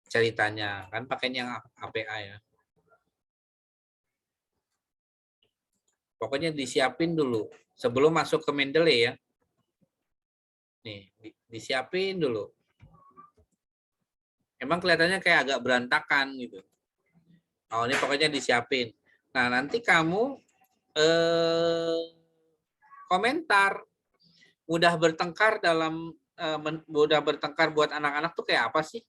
ceritanya. Kan pakainya yang APA ya. Pokoknya disiapin dulu. Sebelum masuk ke Mendeley ya. Nih, disiapin dulu. Emang kelihatannya kayak agak berantakan gitu. Oh, ini pokoknya disiapin. Nah, nanti kamu komentar mudah bertengkar mudah bertengkar buat anak-anak tuh kayak apa sih?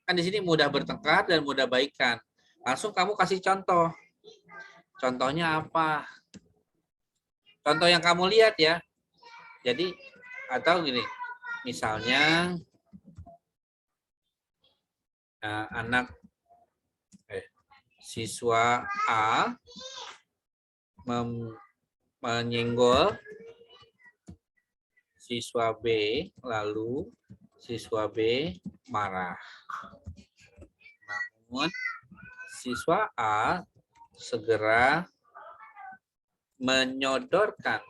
Kan di sini mudah bertengkar dan mudah baikan. Langsung kamu kasih contoh. Contohnya apa? Contoh yang kamu lihat ya. Jadi atau gini, misalnya anak siswa A menyenggol siswa B, lalu siswa B marah. Namun siswa A segera menyodorkan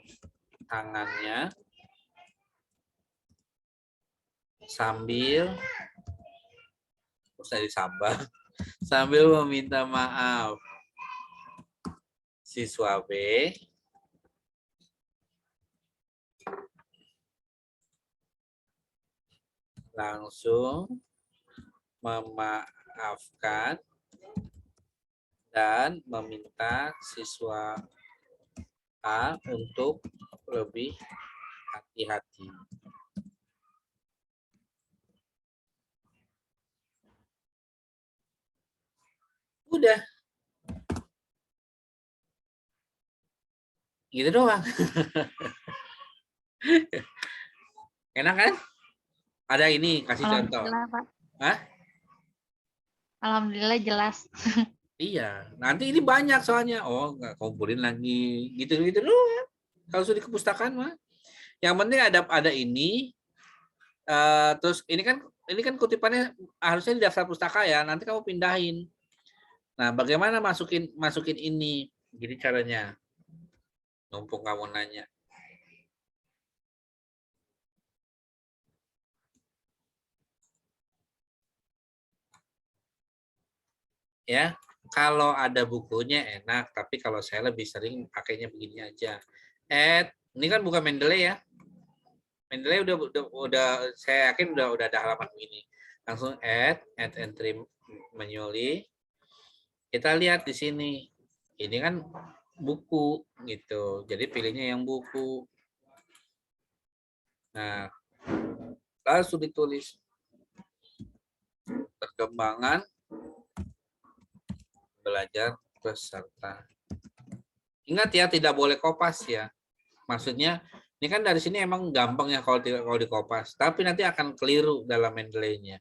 tangannya sambil sambil meminta maaf. Siswa B langsung memaafkan dan meminta siswa A untuk lebih hati-hati. Udah. Gitu doang. Enak kan? Ada ini, kasih contoh. Alhamdulillah, Pak. Hah? Alhamdulillah jelas. Iya, nanti ini banyak soalnya. Oh, nggak kumpulin lagi. Gitu-gitu doang. Kalau sudah di kepustakaan mah. Yang penting ada ini. Terus ini kan kutipannya harusnya di daftar pustaka ya. Nanti kamu pindahin. Nah, bagaimana masukin ini? Jadi caranya. Numpung kamu nanya. Ya, kalau ada bukunya enak, tapi kalau saya lebih sering pakainya begini aja. Ini kan bukan Mendeley ya. Mendeley udah saya yakin udah ada halaman begini. Langsung add entry manually. Kita lihat di sini. Ini kan buku gitu. Jadi pilihnya yang buku. Nah, langsung ditulis perkembangan belajar peserta. Ingat ya, tidak boleh kopas ya. Maksudnya, ini kan dari sini emang gampang ya kalau di kopas. Tapi nanti akan keliru dalam Mendeley-nya.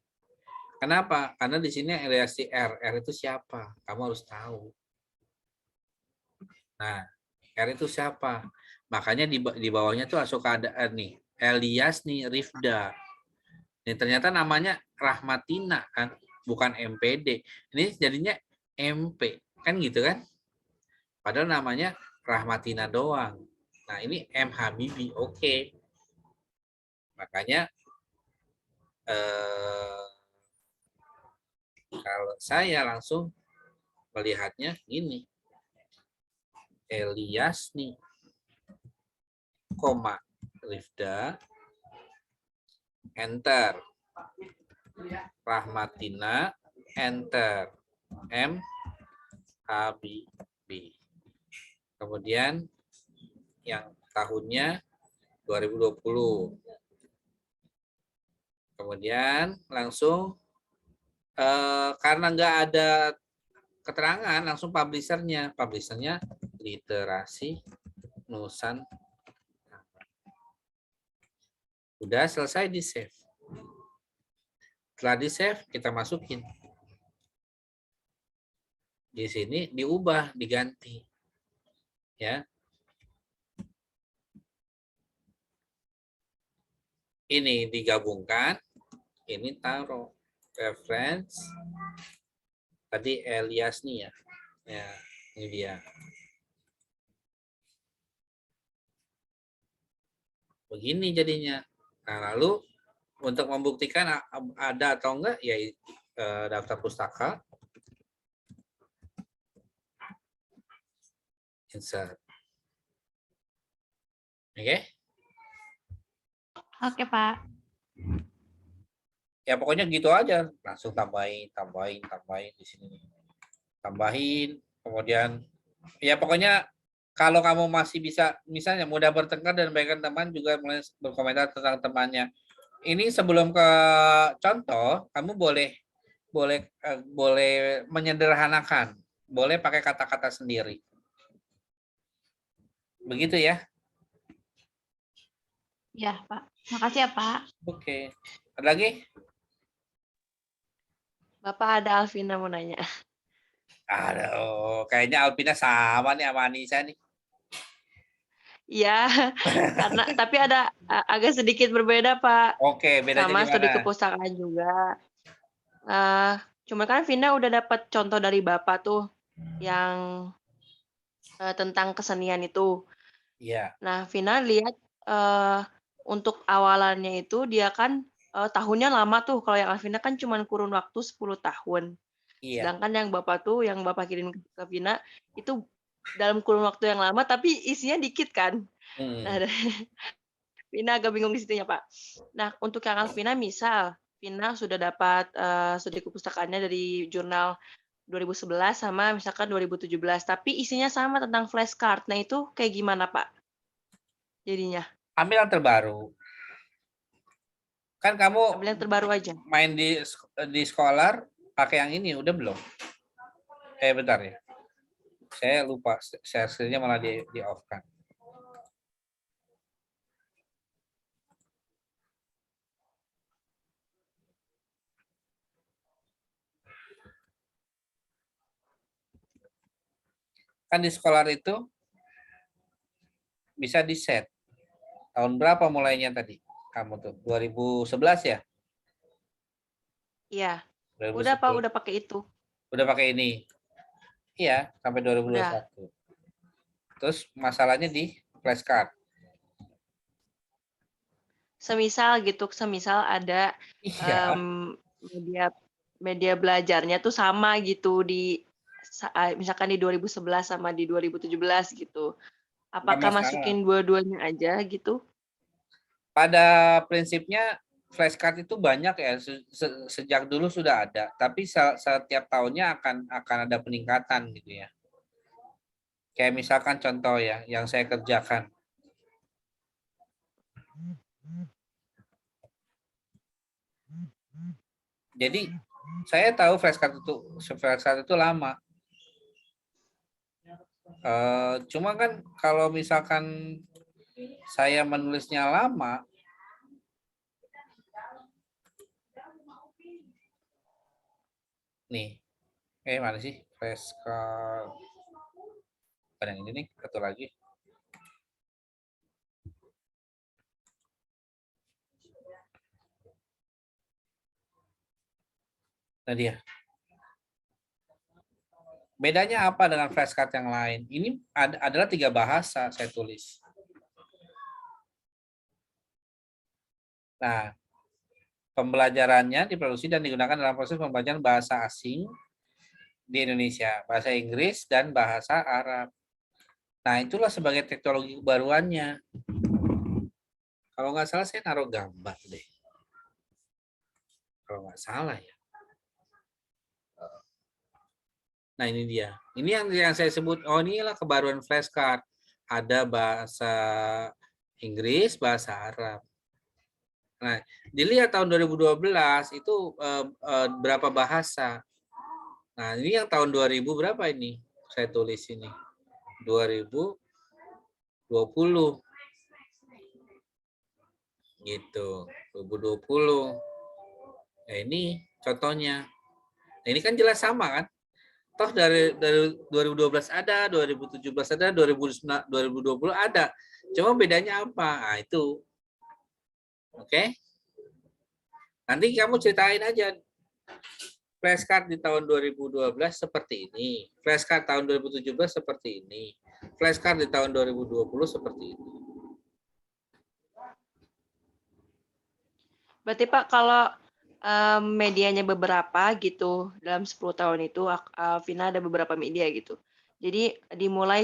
Kenapa? Karena di sini relasi R. R itu siapa? Kamu harus tahu. Nah, R itu siapa? Makanya di bawahnya tuh suka ada nih. Elias nih, Rifda. Ini ternyata namanya Rahmatina kan, bukan MPD. Ini jadinya MP. Kan gitu kan? Padahal namanya Rahmatina doang. Nah, ini M Habibie. Oke. Makanya kalau saya langsung melihatnya ini. Elias nih, koma, Rifda, enter. Rahmatina, enter. M Habibie. Kemudian yang tahunnya 2020. Kemudian langsung karena nggak ada keterangan, langsung publishernya. Publishernya Literasi Nusantara. Udah selesai di save. Setelah di save, kita masukin. Di sini diubah, diganti. Ya. Ini digabungkan, ini taruh reference. Tadi Elias nih ya. Ya, ini dia. Begini jadinya. Nah, lalu untuk membuktikan ada atau enggak, ya daftar pustaka. Insert. Oke? Oke, Pak. Ya pokoknya gitu aja. Langsung tambahin di sini. Tambahin, kemudian ya pokoknya kalau kamu masih bisa, misalnya mudah bertengkar dan baikkan teman, juga mulai berkomentar tentang temannya. Ini sebelum ke contoh, kamu boleh menyederhanakan, boleh pakai kata-kata sendiri. Begitu ya? Ya, Pak. Makasih ya, Pak. Oke. Ada lagi? Bapak ada Alvina mau nanya. Aduh, kayaknya Alpina sama nih sama Anissa nih. Iya, karena tapi ada agak sedikit berbeda, Pak. Oke, bedanya Sama gimana? studi kepustakaan juga. Cuma kan Vina udah dapat contoh dari Bapak tuh yang tentang kesenian itu. Iya. Nah, Vina lihat untuk awalannya itu dia kan tahunnya lama tuh. Kalau yang Alvina kan cuma kurun waktu 10 tahun. Iya. Sedangkan yang Bapak tuh, yang Bapak kirim ke Vina, itu dalam kurun waktu yang lama, tapi isinya dikit kan. Nah, Vina agak bingung di situnya, Pak. Nah, untuk yang Alvina, misal Vina sudah dapat studi kepustakaannya dari jurnal 2011 sama misalkan 2017, tapi isinya sama tentang flashcard. Nah, itu kayak gimana, Pak? Jadinya? Ambil yang terbaru. Kan kamu Ambil yang terbaru aja. main di Scholar pakai yang ini udah belum? Bentar ya. Saya lupa share screen-nya malah di off kan. Kan di Scholar itu bisa di set. Tahun berapa mulainya tadi? Kamu tuh 2011 ya? Iya. 2011. Udah, Pak, udah pakai itu. Udah pakai ini. Iya, sampai 2021. Udah. Terus masalahnya di flashcard. Semisal gitu, semisal ada Iya. media belajarnya tuh sama gitu misalkan di 2011 sama di 2017 gitu. Apakah masalah. masukin dua-duanya aja gitu? Pada prinsipnya flashcard itu banyak ya, sejak dulu sudah ada, tapi setiap tahunnya akan ada peningkatan gitu ya. Kayak misalkan contoh ya, yang saya kerjakan. Jadi saya tahu flashcard itu lama. Cuma kan kalau misalkan saya menulisnya lama, nih, mana sih flashcard? Pada yang ini nih, satu lagi. Nah dia. Bedanya apa dengan flashcard yang lain? Ini adalah 3 bahasa saya tulis. Nah, pembelajarannya diproduksi dan digunakan dalam proses pembelajaran bahasa asing di Indonesia, bahasa Inggris dan bahasa Arab. Nah, itulah sebagai teknologi kebaruannya. Kalau nggak salah saya naruh gambar deh. Kalau nggak salah ya. Nah, ini dia. Ini yang saya sebut, oh inilah kebaruan flashcard. Ada bahasa Inggris, bahasa Arab. Nah, dilihat tahun 2012 itu berapa bahasa. Nah, ini yang tahun 2000 berapa ini? Saya tulis ini. 2020. Gitu. 2020. Nah, ini contohnya. Nah, ini kan jelas sama kan? Toh dari 2012 ada, 2017 ada, 2020 ada. Cuma bedanya apa? Nah, itu. Oke. Nanti kamu ceritain aja. Flashcard di tahun 2012 seperti ini. Flashcard tahun 2017 seperti ini. Flashcard di tahun 2020 seperti ini. Berarti Pak, kalau medianya beberapa gitu, dalam 10 tahun itu Vina ada beberapa media gitu. Jadi dimulai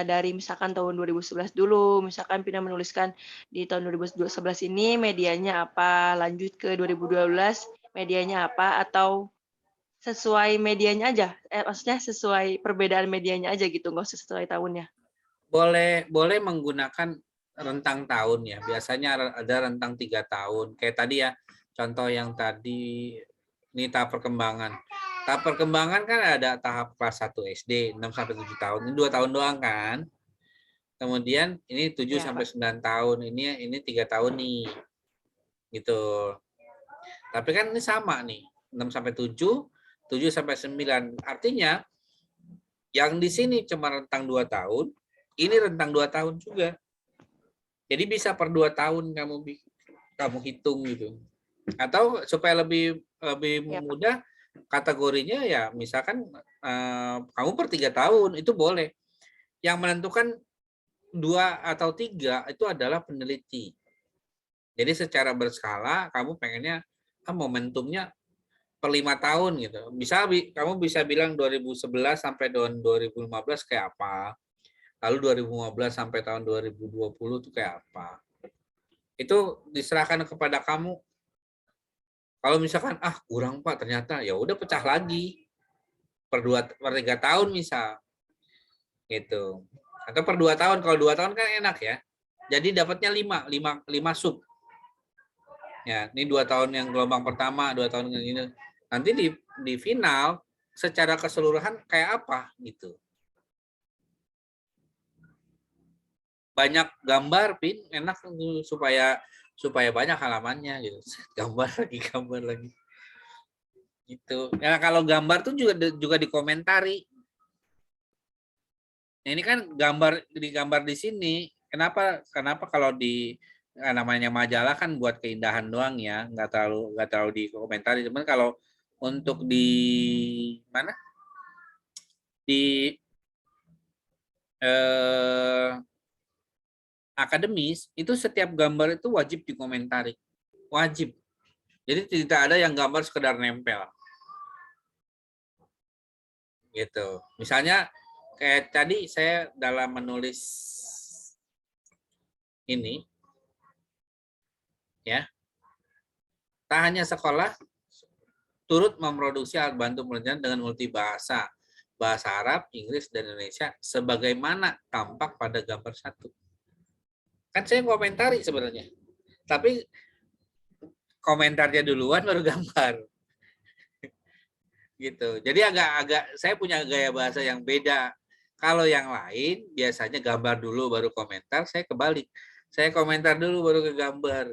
dari misalkan tahun 2011 dulu, misalkan Vina menuliskan di tahun 2011 ini medianya apa, lanjut ke 2012 medianya apa, atau sesuai medianya aja? Maksudnya sesuai perbedaan medianya aja gitu, nggak usah sesuai tahunnya. Boleh menggunakan rentang tahun ya. Biasanya ada rentang 3 tahun. Kayak tadi ya, contoh yang tadi ini tahap perkembangan. Tahap perkembangan kan ada tahap kelas 1 SD 6 sampai 7 tahun. Ini 2 tahun doang kan. Kemudian ini 7 sampai 9 tahun. Ini 3 tahun nih. Gitu. Tapi kan ini sama nih. 6 sampai 7, 7 sampai 9. Artinya yang di sini cuma rentang 2 tahun, ini rentang 2 tahun juga. Jadi bisa per 2 tahun kamu hitung gitu. Atau supaya lebih mudah kategorinya ya misalkan kamu per 3 tahun itu boleh. Yang menentukan 2 atau 3 itu adalah peneliti. Jadi secara berskala kamu pengennya momentumnya per 5 tahun gitu. Kamu bisa bilang 2011 sampai tahun 2015 kayak apa. Lalu 2015 sampai tahun 2020 itu kayak apa. Itu diserahkan kepada kamu. Kalau misalkan kurang Pak ternyata, ya udah pecah lagi per 3 tahun misal gitu. Atau per 2 tahun. Kalau 2 tahun kan enak ya. Jadi dapatnya 5 sub. Ya, ini 2 tahun yang gelombang pertama, 2 tahun yang ini. Nanti di final secara keseluruhan kayak apa gitu. Banyak gambar, Pin, enak supaya banyak halamannya gitu. Gambar lagi. Gitu. Ya kalau gambar tuh juga dikomentari. Nah, ini kan digambar di sini. Kenapa kalau di namanya majalah kan buat keindahan doang ya, nggak terlalu dikomentari. Cuman kalau untuk di mana di akademis itu setiap gambar itu wajib dikomentari, wajib. Jadi tidak ada yang gambar sekedar nempel, gitu. Misalnya kayak tadi saya dalam menulis ini, ya, tak hanya sekolah turut memproduksi alat bantu pembelajaran dengan multibahasa, bahasa Arab, Inggris, dan Indonesia, sebagaimana tampak pada gambar 1. Kan saya komentari sebenarnya, tapi komentarnya duluan baru gambar. Gitu. Jadi agak saya punya gaya bahasa yang beda. Kalau yang lain biasanya gambar dulu baru komentar, saya kebalik. Saya komentar dulu baru ke gambar.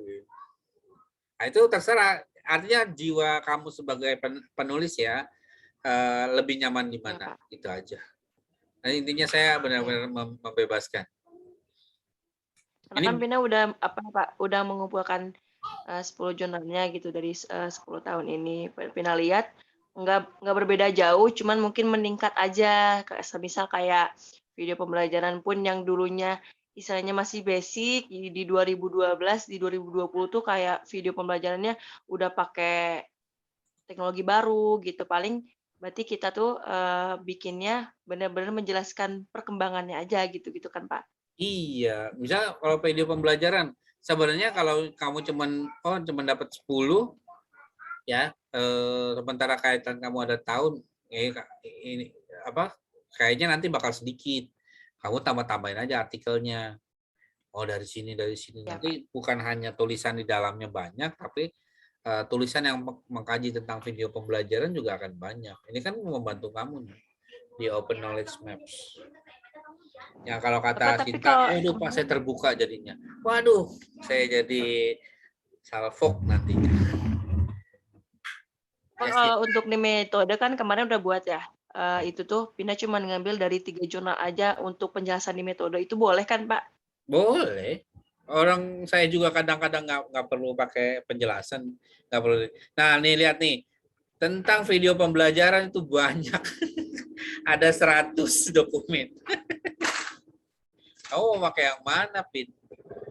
Nah, itu terserah. Artinya jiwa kamu sebagai penulis ya lebih nyaman di mana, itu aja. Nah, intinya saya benar-benar membebaskan. Karena kan Pina udah mengumpulkan 10 jurnalnya gitu dari 10 tahun ini. Pina lihat nggak berbeda jauh, cuman mungkin meningkat aja. Misal kayak video pembelajaran pun yang dulunya istilahnya masih basic, di 2012, di 2020 tuh kayak video pembelajarannya udah pakai teknologi baru gitu. Paling berarti kita tuh bikinnya benar-benar menjelaskan perkembangannya aja gitu kan Pak. Iya, misalnya kalau video pembelajaran, sebenarnya kalau kamu cuman dapat 10 ya, sementara kaitan kamu ada tahun, ini kayaknya nanti bakal sedikit. Kamu tambah-tambahin aja artikelnya. Oh dari sini. Ya, nanti Pak. Bukan hanya tulisan di dalamnya banyak, tapi tulisan yang mengkaji tentang video pembelajaran juga akan banyak. Ini kan membantu kamu nih, di Open Knowledge Maps. Ya kalau kata Sinta, Pak saya terbuka jadinya. Waduh, saya jadi salfok nantinya. Kalau untuk di metode kan kemarin udah buat ya. Itu tuh Pina cuma ngambil dari 3 jurnal aja untuk penjelasan di metode. Itu boleh kan Pak? Boleh. Orang saya juga kadang-kadang nggak perlu pakai penjelasan. Nggak perlu. Nah nih lihat nih. Tentang video pembelajaran itu banyak. Ada 100 dokumen. Kamu mau pakai yang mana, Pin?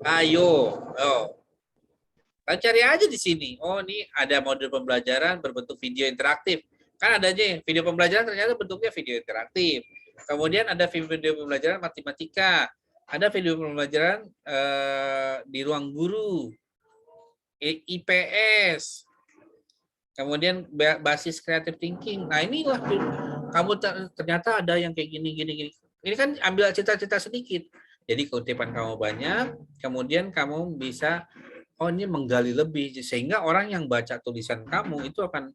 Ayo. Kita cari aja di sini. Oh, ini ada modul pembelajaran berbentuk video interaktif. Kan ada aja video pembelajaran ternyata bentuknya video interaktif. Kemudian ada video pembelajaran matematika. Ada video pembelajaran di ruang guru. IPS. Kemudian basis creative thinking. Nah, inilah kamu ternyata ada yang kayak gini. Ini kan ambil cita-cita sedikit. Jadi kutipan kamu banyak, kemudian kamu bisa ini menggali lebih sehingga orang yang baca tulisan kamu itu akan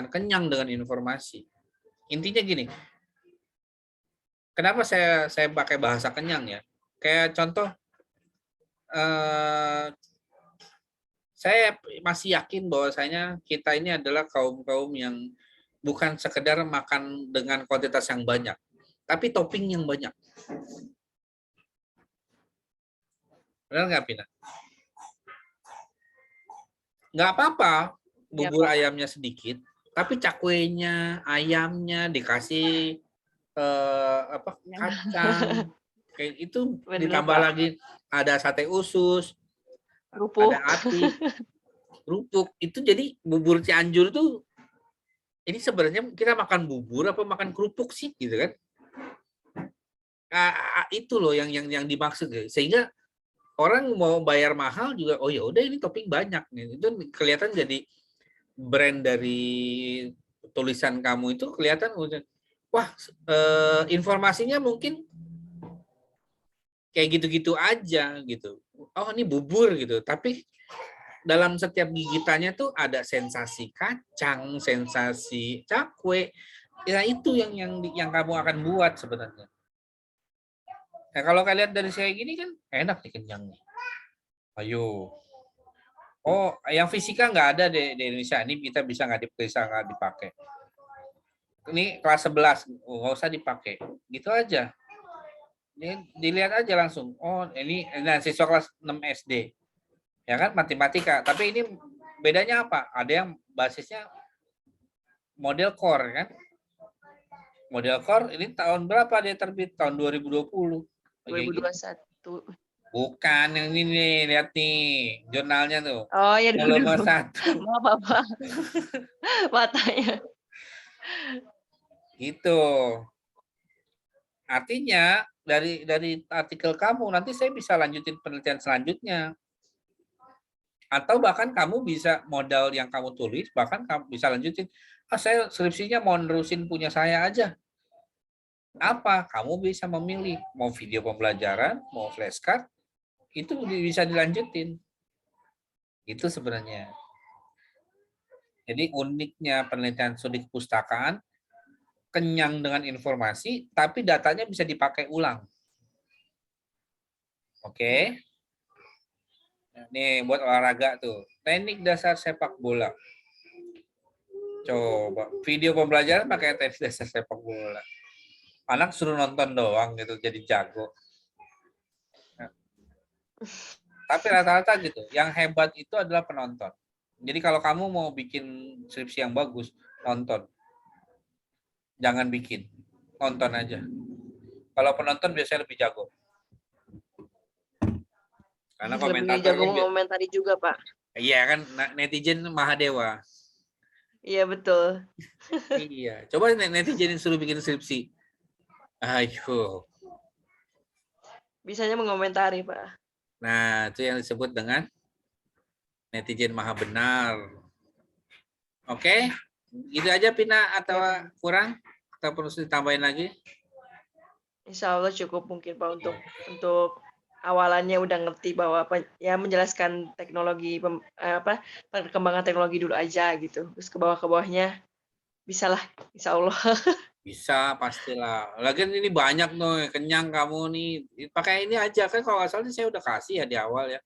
kenyang dengan informasi. Intinya gini. Kenapa saya pakai bahasa kenyang ya? Kayak contoh saya masih yakin bahwasanya kita ini adalah kaum yang bukan sekedar makan dengan kuantitas yang banyak, tapi topping yang banyak. Benar nggak, Pina? Nggak apa-apa bubur ayamnya sedikit, tapi cakwenya, ayamnya dikasih kacang, kayak itu ditambah lagi ada sate usus, Kerupuk. ada ati, kerupuk. Itu jadi bubur Cianjur tuh ini sebenarnya kita makan bubur apa makan kerupuk sih gitu kan? Itu loh yang dimaksud ya. Sehingga orang mau bayar mahal juga oh ya udah ini topping banyak nih. Itu kelihatan jadi brand dari tulisan kamu itu kelihatan wah informasinya mungkin kayak gitu-gitu aja gitu. Oh ini bubur gitu. Tapi dalam setiap gigitannya tuh ada sensasi kacang, sensasi cakwe. Ya itu yang kamu akan buat sebenarnya. Nah, kalau kalian dari saya gini kan enak nih kenyangnya. Ayo. Oh, yang fisika nggak ada di Indonesia. Ini kita bisa nggak dipakai. Ini kelas 11, nggak usah dipakai. Gitu aja. Ini dilihat aja langsung. Oh, ini siswa kelas 6 SD. Ya kan matematika. Tapi ini bedanya apa? Ada yang basisnya model core kan? Model core ini tahun berapa dia terbit? Tahun 2020. 2021. Bukan yang ini nih, lihat nih jurnalnya tuh. Oh ya Volume dulu. 1. Maaf Bapak. Matanya. Gitu. Artinya dari artikel kamu nanti saya bisa lanjutin penelitian selanjutnya. Atau bahkan kamu bisa modal yang kamu tulis bahkan kamu bisa lanjutin. Saya skripsinya mau nerusin punya saya aja. Apa? Kamu bisa memilih mau video pembelajaran, mau flashcard, itu bisa dilanjutin. Itu sebenarnya. Jadi uniknya penelitian studi kepustakaan kenyang dengan informasi, tapi datanya bisa dipakai ulang. Oke. Nih buat olahraga tuh. Teknik dasar sepak bola. Coba video pembelajaran pakai teknik dasar sepak bola. Anak suruh nonton doang gitu jadi jago. Nah, tapi rata-rata gitu. Yang hebat itu adalah penonton. Jadi kalau kamu mau bikin skripsi yang bagus, nonton. Jangan bikin. Nonton aja. Kalau penonton biasanya lebih jago. Karena Lebih jago mengomentari juga, Pak. Iya kan netizen Mahadewa. Iya betul. Iya, coba netizen suruh bikin skripsi. Ayo. Bisanya mengomentari, Pak. Nah, itu yang disebut dengan netizen maha benar. Oke, gitu aja Pina atau kurang? Atau perlu ditambahin lagi? Insya Allah cukup mungkin Pak untuk awalannya udah ngerti bahwa ya menjelaskan teknologi perkembangan teknologi dulu aja gitu. Terus ke bawahnya bisalah insya Allah. Bisa pastilah. Lagian ini banyak tuh kenyang kamu nih. Pakai ini aja kan kalau nggak salah saya udah kasih ya di awal ya.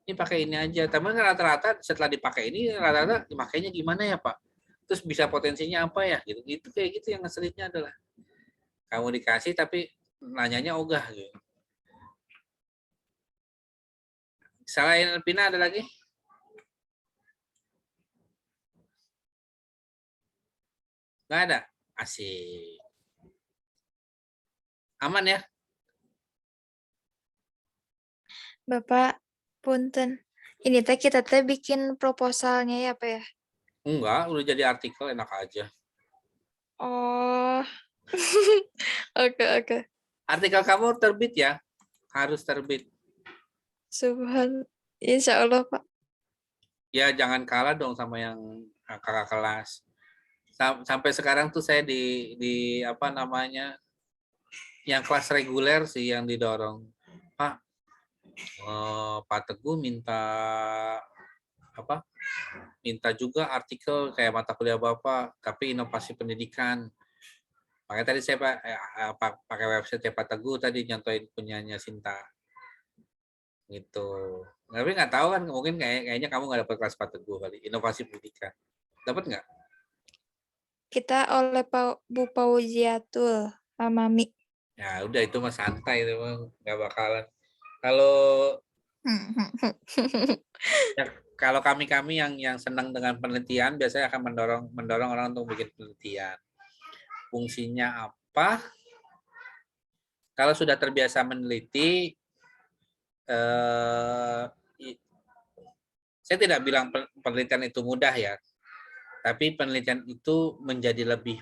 Ini pakai ini aja. Tapi rata-rata setelah dipakai ini rata-rata dimakainya gimana ya Pak? Terus bisa potensinya apa ya? Gitu. Itu kayak gitu yang ngeselitnya adalah kamu dikasih tapi nanyanya ogah gitu. Selain Pina ada lagi? Nggak ada? Asik. Aman ya? Bapak, punten. Ini teh kita teh bikin proposalnya ya, Pak ya? Enggak, udah jadi artikel enak aja. Oh. Oke. Artikel kamu terbit ya? Harus terbit. Insya Allah, Pak. Ya jangan kalah dong sama yang kakak kelas. Sampai sekarang tuh saya di apa namanya yang kelas reguler sih yang didorong. Pak, Pak Teguh minta apa? Minta juga artikel kayak mata kuliah Bapak, tapi inovasi pendidikan. Makanya tadi saya pakai website Pak Teguh tadi nyontoin punyanya Sinta. Gitu. Tapi nggak tahu kan mungkin kayaknya kamu nggak dapat kelas Pak Teguh kali inovasi pendidikan. Dapat nggak? Kita oleh Bu Pauziatul Mami. Ya udah itu mah santai itu mah nggak bakalan. Kalau ya, kalau kami yang senang dengan penelitian biasanya akan mendorong orang untuk bikin penelitian. Fungsinya apa? Kalau sudah terbiasa meneliti Saya tidak bilang penelitian itu mudah ya, tapi penelitian itu menjadi lebih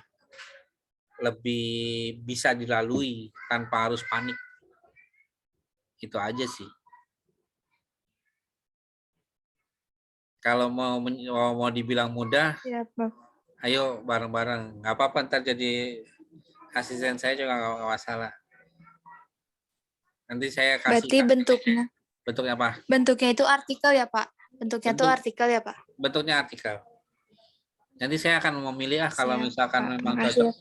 bisa dilalui tanpa harus panik. Itu aja sih. Kalau mau dibilang mudah, Siap, Bapak. ayo bareng-bareng. Nggak apa-apa, ntar jadi asisten saya juga nggak masalah. Nanti saya kasih. Berarti bentuknya apa? bentuknya itu artikel ya, Pak? Bentuknya itu artikel ya, Pak? Bentuknya artikel. Nanti saya akan memilih kalau Siap, misalkan Pak. memang Makasih. cocok.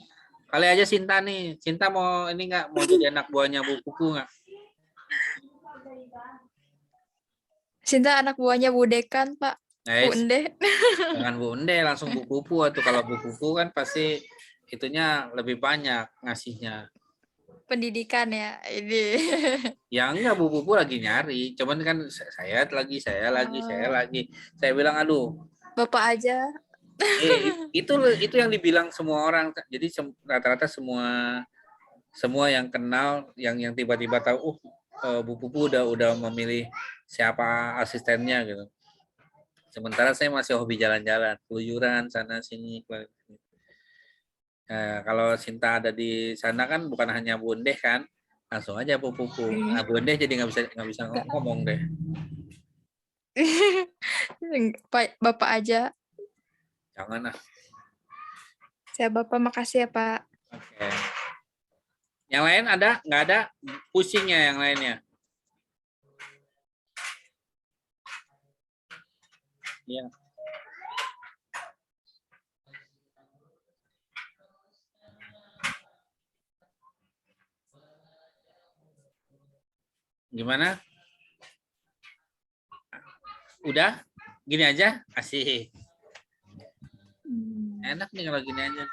Kali aja Sinta nih. Sinta mau ini nggak? Mau jadi anak buahnya Bu Kuku nggak? Sinta anak buahnya Bu Dekan, Pak. Bu Ende. Jangan Bu Ende, langsung Bu Pupu. Atau kalau Bu Pupu kan pasti itunya lebih banyak ngasihnya. Pendidikan ya ini. Ya enggak, Bu Pupu lagi nyari. Cuman kan saya lagi. Saya bilang, aduh. Bapak aja. Itu yang dibilang semua orang. Jadi rata-rata semua yang kenal, yang tiba-tiba tahu, Bu Pupu udah memilih siapa asistennya gitu. Sementara saya masih hobi jalan-jalan, keluyuran sana sini. Kalau Sinta ada di sana kan bukan hanya Bundeh kan, langsung aja Bu Pupu. Nah, Bundeh jadi nggak bisa ngomong deh. Bapak aja. Jangan lah. Saya Bapak, makasih ya Pak. Oke. Yang lain ada? Nggak ada? Pusingnya yang lainnya. Iya. Gimana? Udah? Gini aja? Asik. Enak nih kalau gini aja.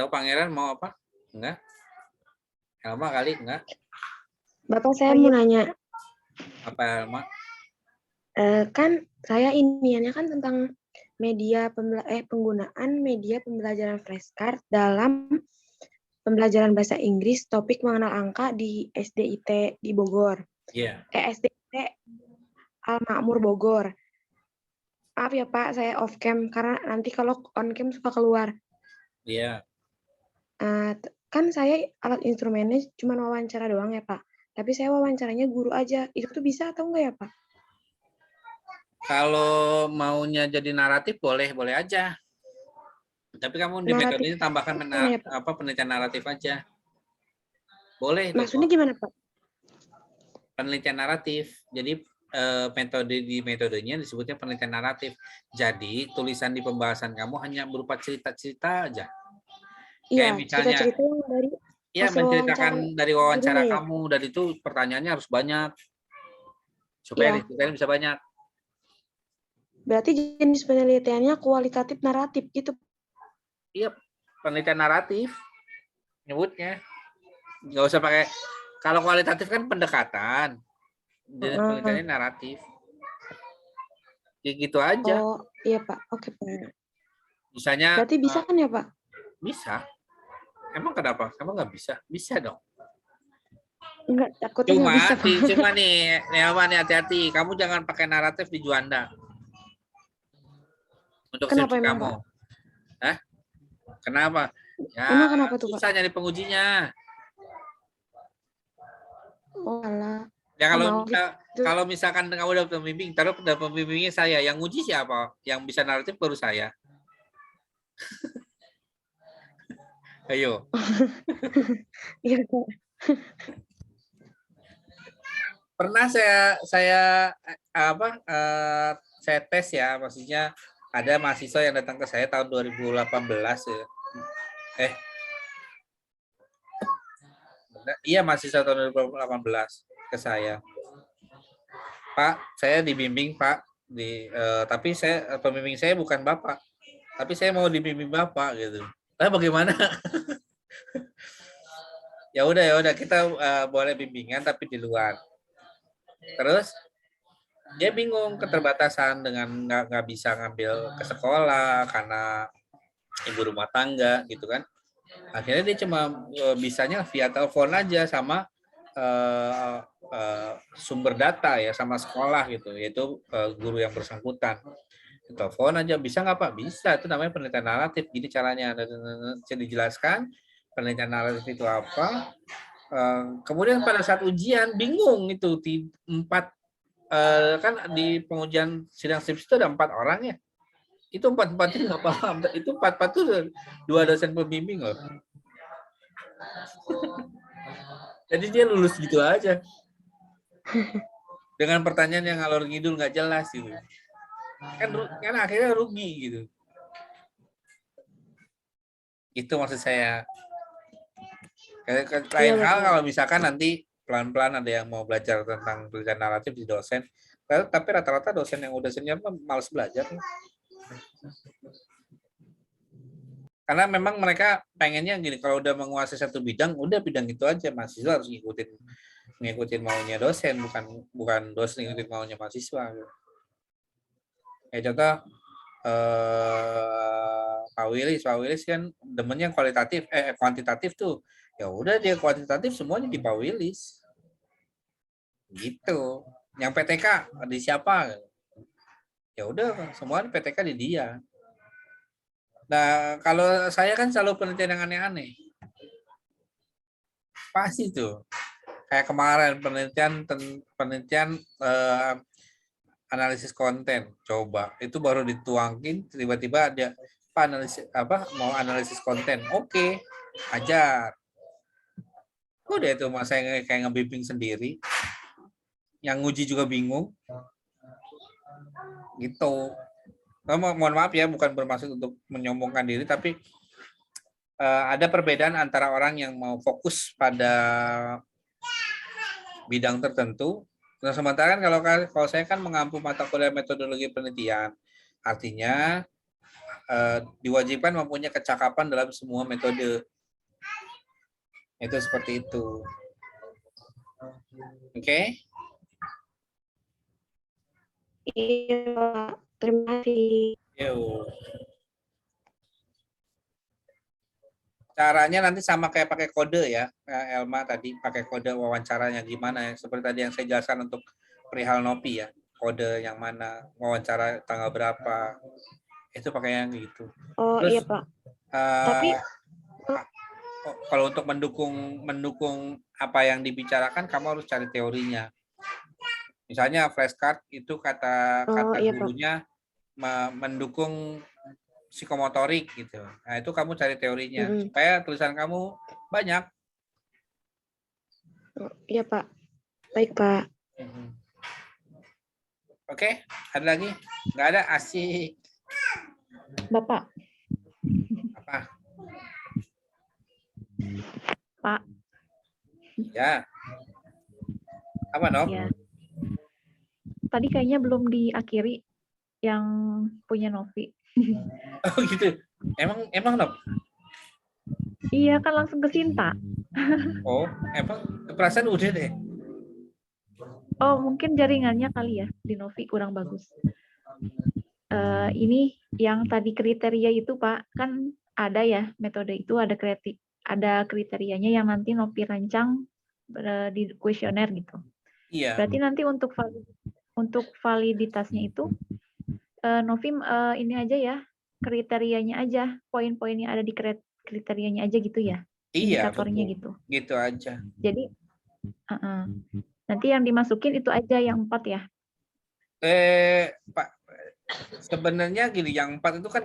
Tahu Pangeran mau apa? Enggak? Elma kali enggak? Bapak, saya mau nanya. Apa Elma? Kan saya iniannya kan tentang penggunaan media pembelajaran flashcard dalam pembelajaran bahasa Inggris topik mengenal angka di SDIT di Bogor. Iya. SDIT Al-Ma'mur Bogor. Maaf ya Pak, saya off cam karena nanti kalau on cam suka keluar. Iya. Kan saya alat instrumennya cuma wawancara doang ya Pak. Tapi saya wawancaranya guru aja. Itu tuh bisa atau enggak ya Pak? Kalau maunya jadi naratif boleh aja. Tapi kamu di metode ini tambahkan penelitian naratif aja. Boleh. Maksudnya gimana Pak? Penelitian naratif. Jadi metodenya disebutnya penelitian naratif. Jadi tulisan di pembahasan kamu hanya berupa cerita-cerita aja. Iya, misalnya cerita-cerita yang dari menceritakan dari wawancara kamu, dan itu pertanyaannya harus banyak supaya diceritain bisa banyak. Berarti jenis penelitiannya kualitatif naratif gitu. Iya, penelitian naratif nyebutnya. Nggak usah pakai, kalau kualitatif kan pendekatan, jadi penelitiannya naratif. Ya gitu aja. Oh iya Pak, oke Pak. Misalnya. Berarti bisa kan ya Pak? Bisa. Emang kenapa? Emang nggak bisa? Bisa dong. Enggak, takutnya nggak bisa. Cuma nih, hati-hati. Kamu jangan pakai naratif di Juanda. Untuk kenapa skripsi emang, kamu. Pak? Hah? Kenapa? Ya, emang kenapa tuh Pak? susah nyari pengujinya. Oh alah. Ya kalau misalkan kamu udah pembimbing, taruh udah pembimbingnya saya. Yang uji siapa? Yang bisa naratif baru saya. Ayo. Iya Pak. Pernah saya tes ya, maksudnya ada mahasiswa yang datang ke saya tahun 2018 ya. Iya, mahasiswa tahun 2018 ke saya. Pak, saya dibimbing Pak, tapi pembimbing saya bukan Bapak, tapi saya mau dibimbing Bapak gitu. Bagaimana? Ya udah kita boleh bimbingan tapi di luar. Terus dia bingung, keterbatasan dengan nggak bisa ngambil ke sekolah karena ibu rumah tangga gitu kan. Akhirnya dia cuma bisanya via telepon aja sama sumber data ya, sama sekolah gitu, yaitu guru yang bersangkutan. Telepon aja, bisa nggak Pak? Bisa, itu namanya penelitian naratif. Gini caranya, bisa dijelaskan penelitian naratif itu apa. Kemudian pada saat ujian bingung itu kan di pengujian sidang skripsi itu ada 4 orang ya. Itu 4-4 itu nggak paham. Itu 4-4 itu 2 dosen pembimbing loh. Jadi dia lulus gitu aja. Dengan pertanyaan yang ngalor ngidul nggak jelas gitu. Kan akhirnya rugi gitu. Itu maksud saya. Lain hal kalau misalkan nanti pelan-pelan ada yang mau belajar tentang penelitian naratif di dosen, tapi rata-rata dosen yang udah senior malas belajar. Karena memang mereka pengennya gini, kalau udah menguasai satu bidang, udah bidang itu aja, mahasiswa harus ngikutin maunya dosen, bukan dosen ngikutin maunya mahasiswa. Contoh Pak Willis kan demennya kuantitatif tuh. Ya udah dia kuantitatif semuanya di Pak Willis. Gitu. Yang PTK di siapa? Ya udah semua di PTK di dia. Nah, kalau saya kan selalu penelitian yang aneh-aneh. Pasti tuh. Kayak kemarin penelitian analisis konten. Coba, itu baru dituangin tiba-tiba ada mau analisis konten. Oke, ajar. Udah itu saya kayak ngebimbing sendiri. Yang nguji juga bingung. Gitu. Mohon maaf ya, bukan bermaksud untuk menyombongkan diri, tapi ada perbedaan antara orang yang mau fokus pada bidang tertentu. Nah, sementara kan kalau saya kan mengampu mata kuliah metodologi penelitian, artinya diwajibkan mempunyai kecakapan dalam semua metode. Itu seperti itu. Oke? Iya, Pak. Terima kasih. Yuk. Caranya nanti sama kayak pakai kode ya, Elma tadi pakai kode wawancaranya gimana ya, seperti tadi yang saya jelaskan untuk perihal Nopi ya, kode yang mana, wawancara tanggal berapa, itu pakai yang gitu. Oh Terus, iya Pak. Tapi kalau untuk mendukung apa yang dibicarakan, kamu harus cari teorinya. Misalnya flashcard itu kata iya, gurunya mendukung psikomotorik gitu. Nah, itu kamu cari teorinya supaya tulisan kamu banyak. Iya, Pak. Baik, Pak. Oke, ada lagi? Nggak ada, asik. Bapak. Apa? Pak. Ya. Apa, Nok? Ya. Tadi kayaknya belum diakhiri yang punya Novi. Oh gitu. Emang Nok? Iya kan langsung ke Sinta. Oh, emang perasaan udah deh. Oh mungkin jaringannya kali ya di Novi kurang bagus. Ini yang tadi kriteria itu Pak, kan ada ya metode itu ada kriterianya yang nanti Novi rancang di kuesioner gitu. Iya. Berarti nanti untuk validitasnya itu Novi ini aja ya, kriterianya aja, poin-poin yang ada di kriterianya aja gitu ya, iya, indikatornya betul. gitu. Gitu aja. Jadi nanti yang dimasukin itu aja yang 4 ya. Pak, sebenarnya gini, yang 4 itu kan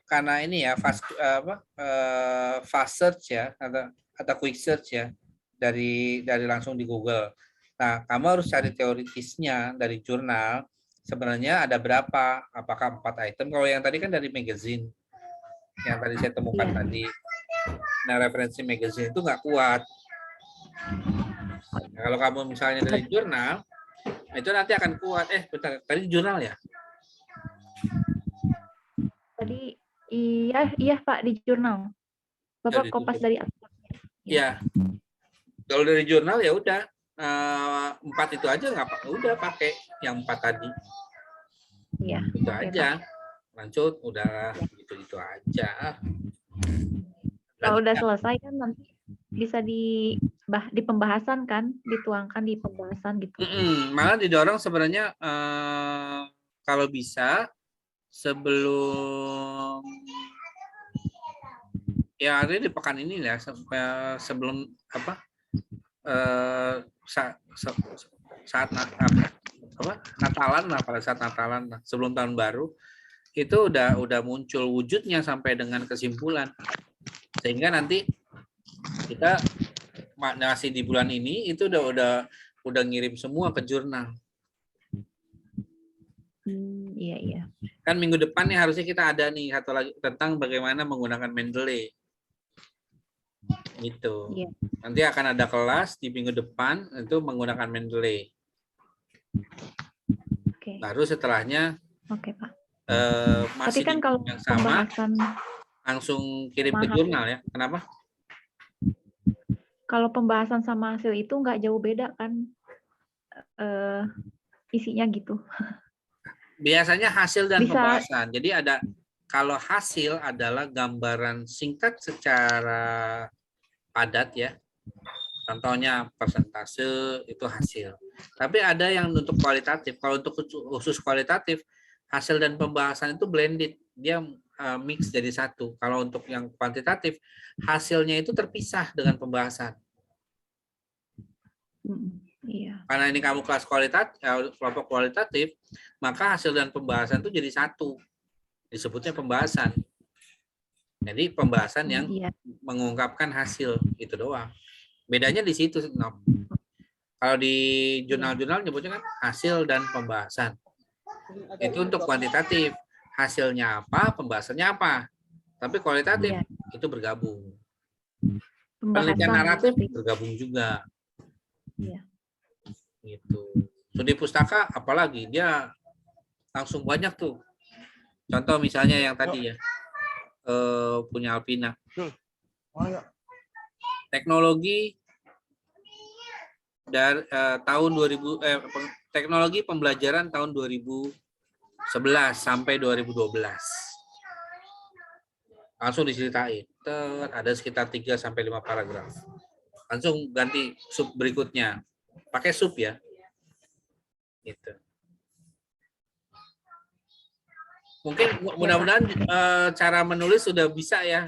karena ini ya fast search ya atau quick search ya dari langsung di Google. Nah, kamu harus cari teoritisnya dari jurnal. Sebenarnya ada berapa? Apakah 4 item? Kalau yang tadi kan dari magazine, yang tadi saya temukan tadi. Nah, referensi magazine itu nggak kuat. Nah, kalau kamu misalnya dari jurnal, itu nanti akan kuat. Bentar, tadi jurnal ya? Tadi iya Pak di jurnal. Bapak kopas dari abstraknya. Iya. Kalau dari jurnal ya udah, 4 itu aja nggak apa, udah pakai yang 4 tadi. Iya. Itu Oke, aja. Pak. Lanjut, udah gitu-gitu aja. Kalau udah selesai kan nanti bisa di pembahasan kan, dituangkan di pembahasan gitu. Malah didorong sebenarnya kalau bisa sebelum ya ada di pekan ini ya, sebelum apa saat Natalan lah, pada saat Natalan sebelum tahun baru itu udah muncul wujudnya sampai dengan kesimpulan, sehingga nanti kita masih di bulan ini itu udah ngirim semua ke jurnal. Iya. Kan minggu depan nih harusnya kita ada nih satu lagi tentang bagaimana menggunakan Mendeley. Gitu. Iya. Nanti akan ada kelas di minggu depan itu menggunakan Mendeley. Oke. Baru setelahnya Oke, Pak. masih Tapi kan kalau yang sama pembahasan langsung kirim ke sama jurnal ya. Kenapa? kalau pembahasan sama hasil itu nggak jauh beda kan isinya gitu. Biasanya hasil dan Bisa. pembahasan. Jadi ada, kalau hasil adalah gambaran singkat secara padat ya. Contohnya persentase itu hasil. Tapi ada yang untuk kualitatif. Kalau untuk khusus kualitatif, hasil dan pembahasan itu blended. Dia mix jadi satu. Kalau untuk yang kuantitatif, hasilnya itu terpisah dengan pembahasan. Iya. Karena ini kamu kelas kualitatif, kelompok kualitatif, maka hasil dan pembahasan itu jadi satu. Disebutnya pembahasan. Jadi pembahasan yang mengungkapkan hasil, itu doang. Bedanya di situ. No. Kalau di jurnal-jurnal nyebutnya kan hasil dan pembahasan. Itu untuk kuantitatif. Hasilnya apa, pembahasannya apa. Tapi kualitatif itu bergabung. Penelitian naratif bergabung juga. Iya. Gitu. Studi pustaka apalagi dia langsung banyak tuh. Contoh misalnya yang tadi ya punya Alpina. Teknologi dari tahun 2000 teknologi pembelajaran tahun 2011 sampai 2012. Langsung diceritain. Ada sekitar 3 sampai 5 paragraf. Langsung ganti sub berikutnya. Pakai sub ya. Gitu. Mungkin mudah-mudahan cara menulis sudah bisa ya.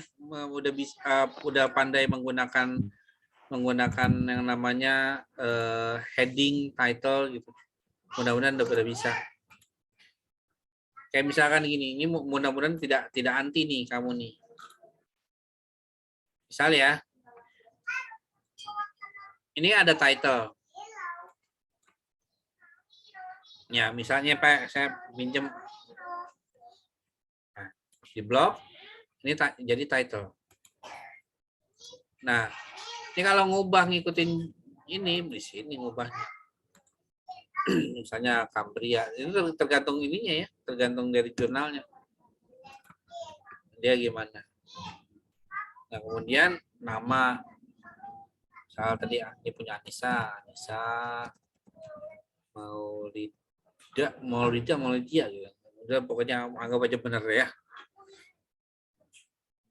Udah pandai menggunakan yang namanya heading, title gitu. Mudah-mudahan udah bisa. Kayak misalkan gini, ini mudah-mudahan tidak anti nih kamu nih. Misal ya, ini ada title. Ya, misalnya Pak, saya pinjam di blog, ini jadi title. Nah, ini kalau ngubah ngikutin ini di sini ngubahnya. Misalnya Cambria, itu tergantung ininya ya, tergantung dari jurnalnya. Dia gimana? Nah, kemudian nama, misal tadi ini punya Anissa Maulidia gitu. Udah pokoknya anggap aja benar ya.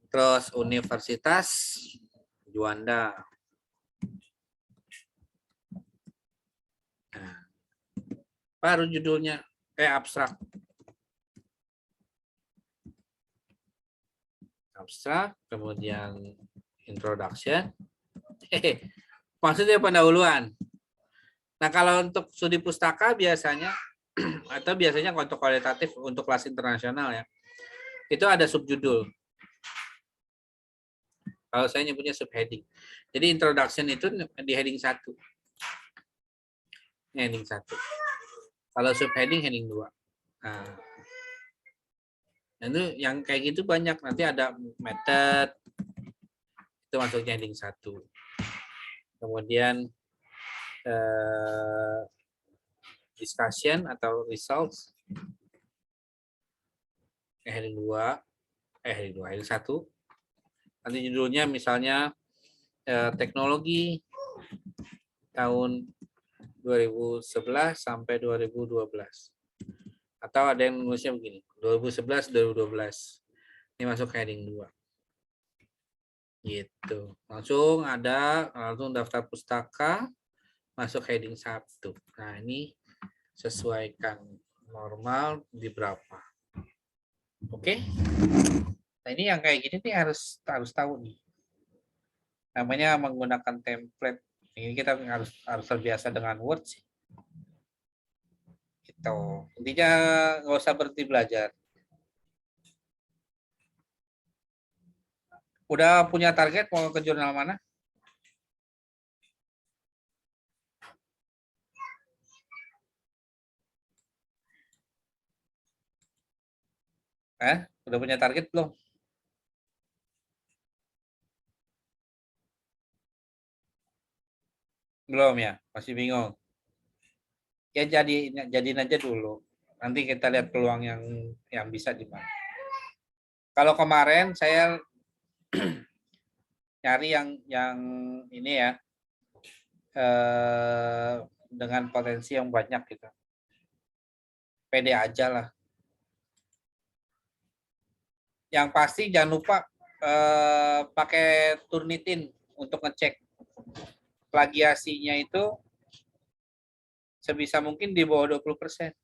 Terus Universitas Juanda. Nah, baru judulnya kayak abstrak, kemudian introduction. Maksudnya pendahuluan. Nah, kalau untuk studi pustaka biasanya atau biasanya untuk kualitatif untuk kelas internasional ya, itu ada subjudul. Kalau saya nyebutnya subheading. Jadi introduction itu di heading 1. Ini heading 1. Kalau subheading heading 2. Nah, itu yang kayak gitu banyak. Nanti ada method. Itu masuknya heading 1. Kemudian discussion atau results. Heading 2. Heading 1. Nanti judulnya misalnya teknologi tahun 2011 sampai 2012. Atau ada yang nulisnya begini, 2011, 2012. Ini masuk heading 2. Gitu. Langsung daftar pustaka, masuk heading 1. Nah, ini sesuaikan normal di berapa. Oke? Nah, ini yang kayak gini nih harus tahu nih. Namanya menggunakan template. Ini kita harus terbiasa dengan Word sih. Gitu. Intinya nggak usah berhenti belajar. Udah punya target mau ke jurnal mana? Udah punya target belum? Belum ya? Masih bingung? Ya jadiin aja dulu. Nanti kita lihat peluang yang bisa di mana. Kalau kemarin saya nyari yang ini ya, dengan potensi yang banyak gitu. Pede aja lah. Yang pasti jangan lupa pakai Turnitin untuk ngecek plagiasinya itu sebisa mungkin di bawah 20%.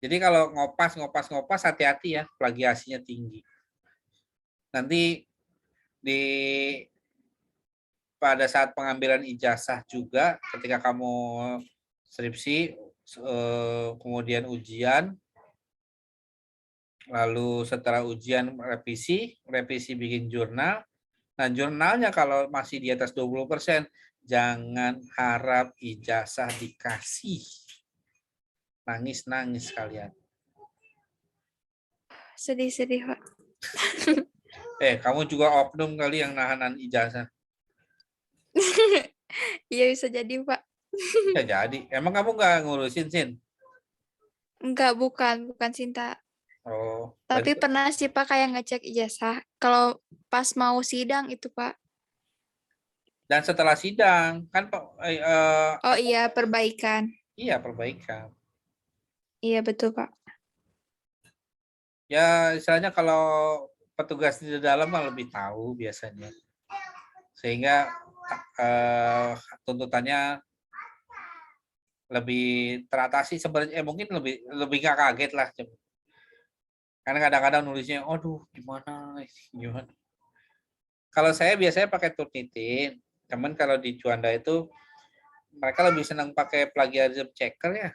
Jadi kalau ngopas hati-hati ya, plagiasinya tinggi. Nanti pada saat pengambilan ijazah juga ketika kamu skripsi, kemudian ujian, lalu setelah ujian revisi bikin jurnal. Nah, jurnalnya kalau masih di atas 20%, jangan harap ijazah dikasih. Nangis kalian. Sedih-sedih, Pak. Kamu juga oknum kali yang nahanan ijazah. Iya, bisa jadi, Pak. Ya jadi. Emang kamu nggak ngurusin, Sin? Enggak, bukan Sinta. Oh. Tapi pernah sih, Pak, kayak ngecek ijazah. Kalau pas mau sidang itu, Pak. Dan setelah sidang, kan Pak, Oh iya, perbaikan. iya perbaikan. Iya, betul, Pak. Ya, istilahnya kalau petugas di dalam mah lebih tahu biasanya. Sehingga tuntutannya lebih teratasi sebenarnya, mungkin lebih nggak kaget lah. Karena kadang-kadang nulisnya, aduh gimana. Kalau saya biasanya pakai Turnitin, cuman kalau di Juanda itu mereka lebih senang pakai plagiarism checker ya.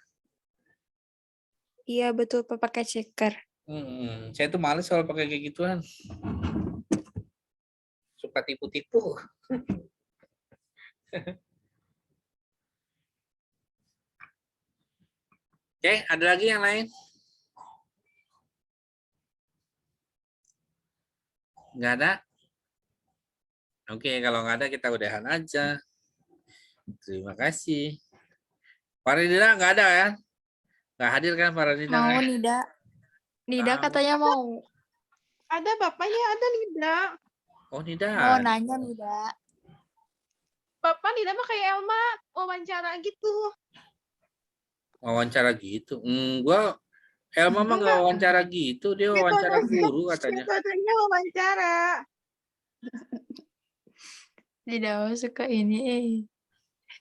Iya, betul, Pak, pakai checker. Saya tuh males kalau pakai kayak gituan. Suka tipu-tipu. Oke, ada lagi yang lain? Nggak ada? Oke, kalau nggak ada kita udahan aja. Terima kasih. Faridina nggak ada ya? Nggak hadir kan Faridina? Mau, Nida. Nida katanya mau. Ada bapaknya, ada Nida. Oh, Nida. Mau nanya, Nida. Bapak Nida mah kayak Elma, wawancara gitu. Wawancara gitu. Gua Elma mah nggak wawancara gitu, dia wawancara guru katanya. Metodenya wawancara. Nida suka ini.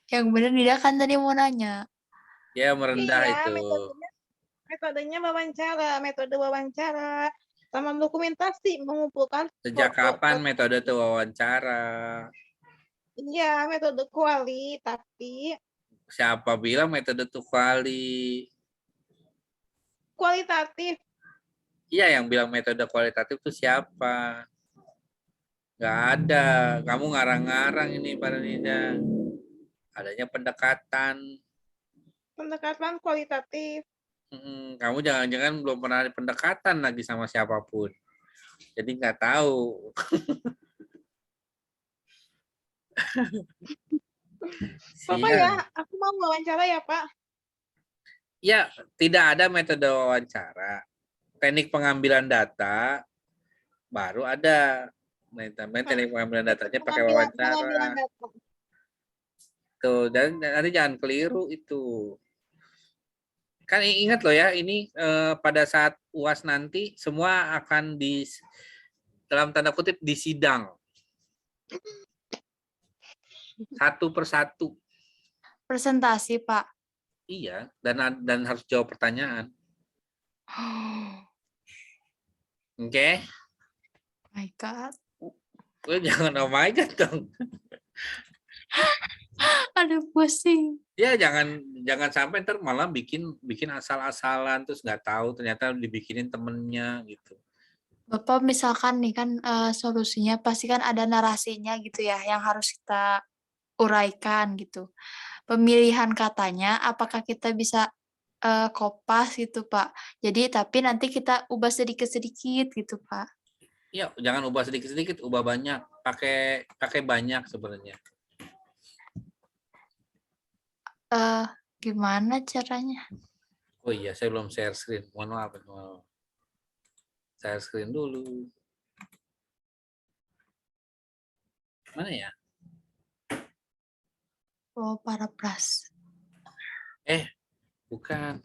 Yang bener Nida kan tadi mau nanya. Ya merendah Iya, itu. metodenya metode wawancara. Sama dokumentasi, mengumpulkan Sejak kapan metode itu wawancara? Iya, metode kualitatif. Siapa bilang metode itu Kualitatif. Iya, yang bilang metode kualitatif itu siapa? Nggak ada. Kamu ngarang-ngarang ini, Faridina. Adanya pendekatan. Pendekatan kualitatif. Kamu jangan-jangan belum pernah ada pendekatan lagi sama siapapun. Jadi nggak tahu. Bapak ya, aku mau wawancara ya, Pak. Ya, tidak ada metode wawancara. Teknik pengambilan data baru ada. Teknik pengambilan datanya pakai wawancara. Tuh, dan nanti jangan keliru itu. Kan ingat loh ya, ini pada saat UAS nanti semua akan dalam tanda kutip disidang satu persatu. Presentasi, Pak. Iya, dan harus jawab pertanyaan. Oke? My God. Jangan oh my God dong. Aduh, pusing. Ya jangan sampai ntar malah bikin asal-asalan terus nggak tahu ternyata dibikinin temennya gitu. Bapak misalkan nih kan solusinya pasti kan ada narasinya gitu ya yang harus kita uraikan gitu. Pemilihan katanya apakah kita bisa kopas gitu, Pak. Jadi tapi nanti kita ubah sedikit-sedikit gitu, Pak. Ya jangan ubah sedikit-sedikit, ubah banyak. Pakai banyak sebenarnya. Gimana caranya? Oh iya, saya belum share screen. Mohon maaf. Share screen dulu. Mana ya? Oh, parapras. Bukan.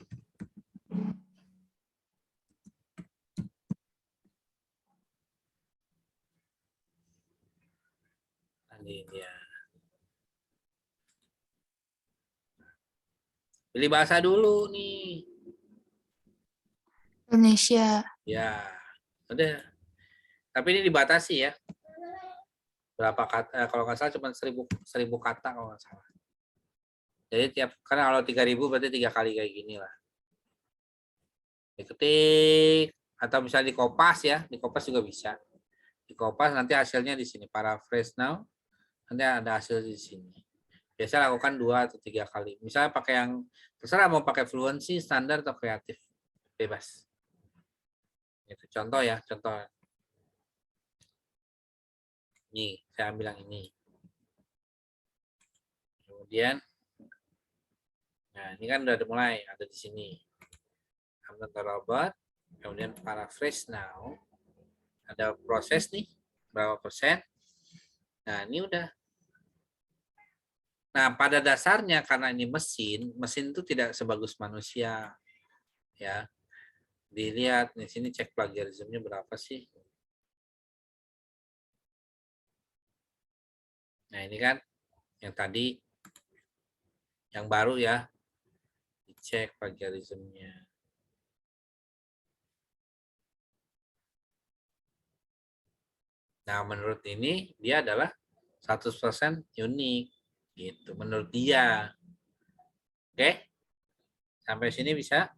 Ini dia. Pilih bahasa dulu nih. Indonesia. Ya, udah. Tapi ini dibatasi ya. Berapa kata? Kalau nggak salah cuma 1000 kata kalau nggak salah. Jadi karena kalau 3000 berarti 3 kali kayak gini lah. Diketik atau bisa dikopas ya, dikopas juga bisa. Dikopas nanti hasilnya di sini. Paraphrase now, nanti ada hasil di sini. Biasa lakukan 2 atau 3 kali. Misalnya pakai yang terserah mau pakai fluency, standar atau kreatif, bebas. Itu contoh ya, contoh. Nih, saya ambil yang ini. Kemudian, nah ini kan udah mulai ada di sini. I'm not a robot. Kemudian paraphrase now. Ada proses nih, berapa persen. Nah ini udah. Nah pada dasarnya karena ini mesin itu tidak sebagus manusia. Ya, dilihat di sini cek plagiarismenya berapa sih. Nah ini kan yang tadi, yang baru ya, dicek plagiarismenya. Nah menurut ini dia adalah 100% unik gitu menurut dia. Oke, sampai sini bisa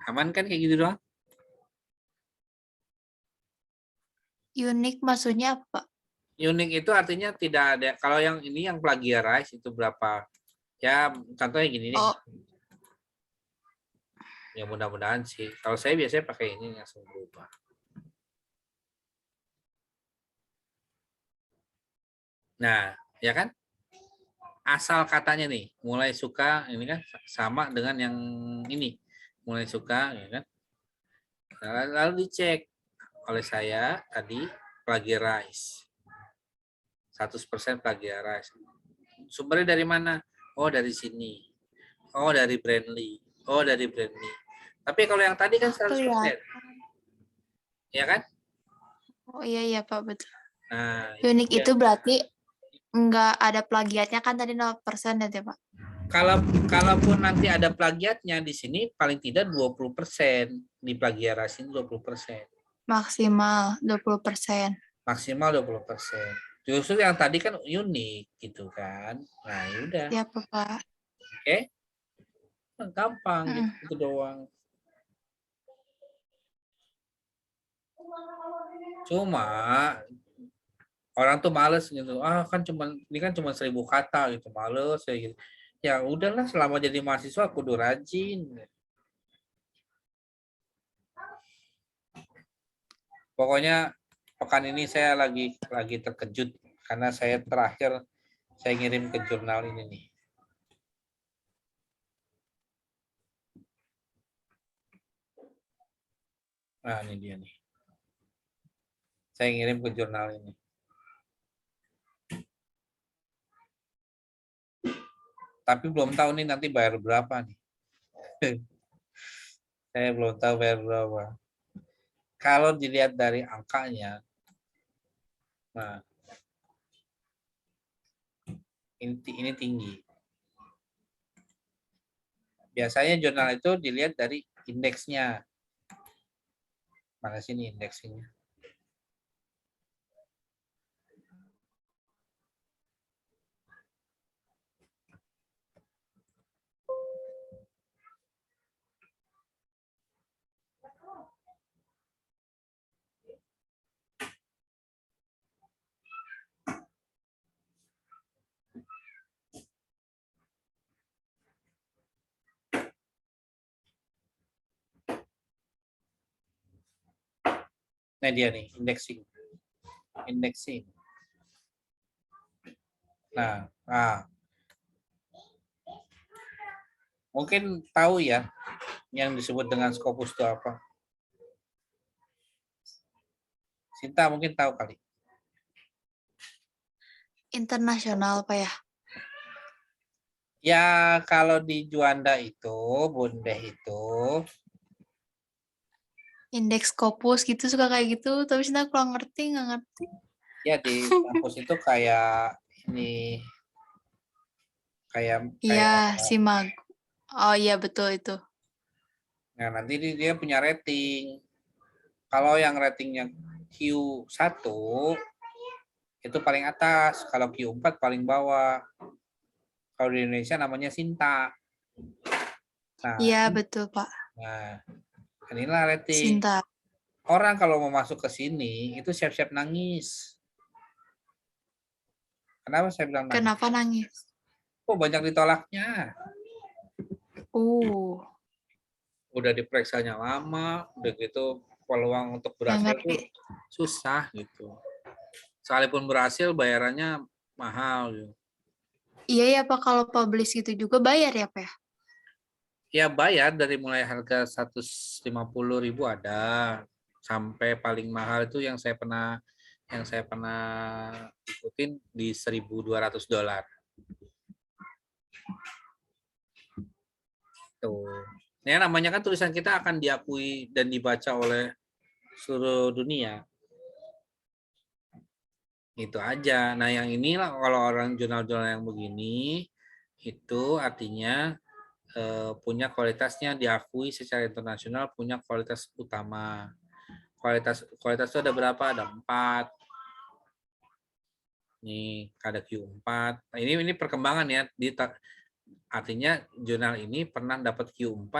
aman kan kayak gitu doang? Unik maksudnya apa? Unik itu artinya tidak ada. Kalau yang ini yang plagiarize itu berapa? Ya contohnya gini nih. Oh, Ya mudah-mudahan sih. Kalau saya biasanya pakai ini langsung berubah. Nah, ya kan? Asal katanya nih, mulai suka ini kan sama dengan yang ini. Mulai suka, ya kan? Nah, lalu dicek oleh saya tadi plagiarize. 100% plagiarize. Sumbernya dari mana? Oh, dari sini. Oh, dari Brandly. Oh, dari Brandly. Tapi kalau yang tadi kan 100%. Ya kan? oh iya Pak, betul. Nah, Unik ya. itu berarti nggak ada plagiatnya kan tadi 0% ya Pak? Kalaupun nanti ada plagiatnya di sini paling tidak 20% diplagiarisin 20%. Maksimal 20%. Maksimal 20%. Justru yang tadi kan unik gitu kan. Nah, yaudah. Ya Pak. Oke. Gampang gitu doang. Cuma orang tuh males gitu. Ah kan ini kan cuma 1000 kata gitu, males ya gitu. Ya udahlah selama jadi mahasiswa kudu rajin. Pokoknya pekan ini saya lagi terkejut karena saya terakhir saya ngirim ke jurnal ini nih. Nah, ini dia nih. Saya ngirim ke jurnal ini. Tapi belum tahu nih nanti bayar berapa nih. Saya belum tahu bayar berapa. Kalau dilihat dari angkanya, nah ini tinggi. Biasanya jurnal itu dilihat dari indeksnya. Mana sini indeksnya? Nah dia nih, indexing. Indexing. Nah, mungkin tahu ya yang disebut dengan Scopus itu apa? Sinta mungkin tahu kali. Internasional Pak ya? Ya kalau di Juanda itu, Bundeh itu, Indeks Scopus gitu suka kayak gitu, tapi Sinta kurang ngerti, nggak ngerti. ya di kampus itu kayak ini, kayak Iya, Simag. Oh iya betul itu. nah nanti dia punya rating. Kalau yang ratingnya Q1 itu paling atas, kalau Q4 paling bawah. Kalau di Indonesia namanya Sinta. Nah, Iya betul Pak. nah inilah rating. Sinta. Orang kalau mau masuk ke sini itu siap-siap nangis. Kenapa saya bilang nangis? Kenapa nangis? Oh, banyak ditolaknya. Udah diperiksanya lama, udah gitu peluang untuk Nggak berhasil ngerti. tuh susah gitu. Sekalipun berhasil bayarannya mahal gitu. Iya ya Pak, kalau publish gitu juga bayar ya Pak ya? Ya bayar dari mulai harga 150.000 ada sampai paling mahal itu yang saya pernah ikutin di $1.200. Tuh. Ya namanya kan tulisan kita akan diakui dan dibaca oleh seluruh dunia. Itu aja. Nah, yang inilah kalau orang jurnal-jurnal yang begini itu artinya punya kualitasnya diakui secara internasional, punya kualitas utama. Kualitas itu ada berapa? Ada 4. Nih, ada Q4. Nah, ini perkembangan ya. Artinya jurnal ini pernah dapat Q4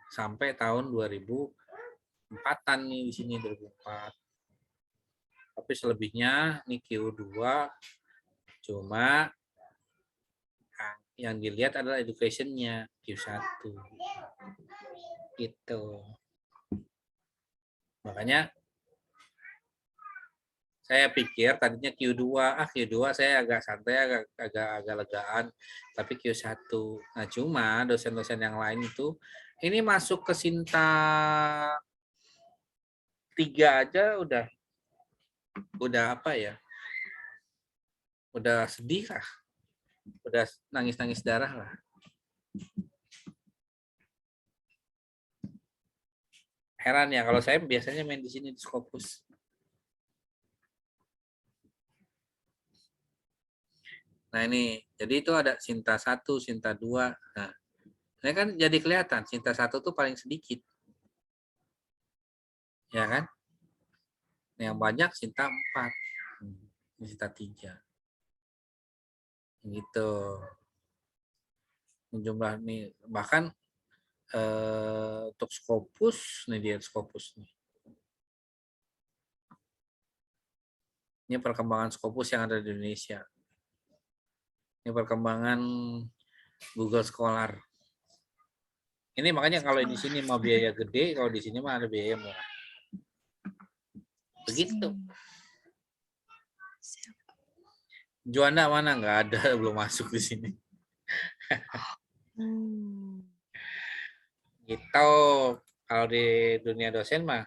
sampai tahun 2004-an nih di sini 2004. Tapi selebihnya ini Q2 cuma yang dilihat adalah education-nya Q1. Gitu. Makanya saya pikir tadinya Q2, Q2 saya agak santai, agak legaan, tapi Q1. Nah, cuma dosen-dosen yang lain itu ini masuk ke Sinta 3 aja udah apa ya? Udah sedih lah. Udah nangis-nangis darah lah. Heran ya kalau saya biasanya main di sini di Scopus. Nah ini, jadi itu ada Sinta 1, Sinta 2. Nah, ini kan jadi kelihatan Sinta 1 tuh paling sedikit. Ya kan? Yang banyak Sinta 4. Sinta 3. Gitu. Jumlah nih bahkan untuk Scopus, nih dia Scopus nih. Ini perkembangan Scopus yang ada di Indonesia. Ini perkembangan Google Scholar. Ini makanya kalau di sini mau biaya gede, kalau di sini mah ada biaya murah. Begitu. Juanda mana? Nggak ada, belum masuk di sini. Gitu. Kalau di dunia dosen mah.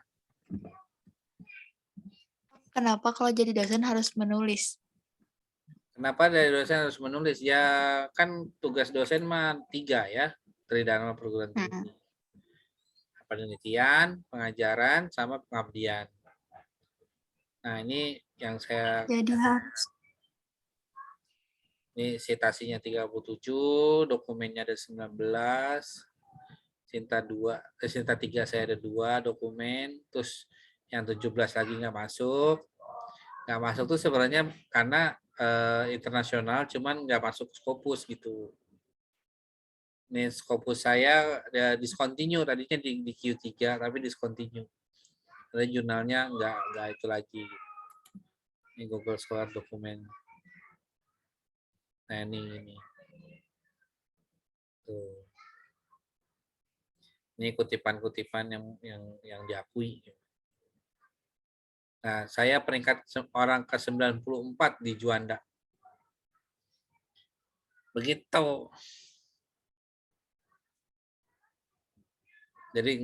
Kenapa kalau jadi dosen harus menulis? Kenapa dari dosen harus menulis? Ya kan tugas dosen mah 3 ya, Tridharma perguruan tinggi. Penelitian, pengajaran, sama pengabdian. Nah ini yang saya, Jadi harus. ini citasinya 37, dokumennya ada 19, Sinta 3 saya ada 2 dokumen, terus yang 17 lagi nggak masuk. Nggak masuk tuh sebenarnya karena internasional, cuman nggak masuk Scopus gitu. Ini Scopus saya ada discontinue, tadinya di Q3 tapi discontinue. Jadi jurnalnya nggak itu lagi. Ini Google Scholar dokumen. Nah ini. Tuh. Ini kutipan-kutipan yang diakui. Nah, saya peringkat orang ke-94 di Juanda. Begitu. Jadi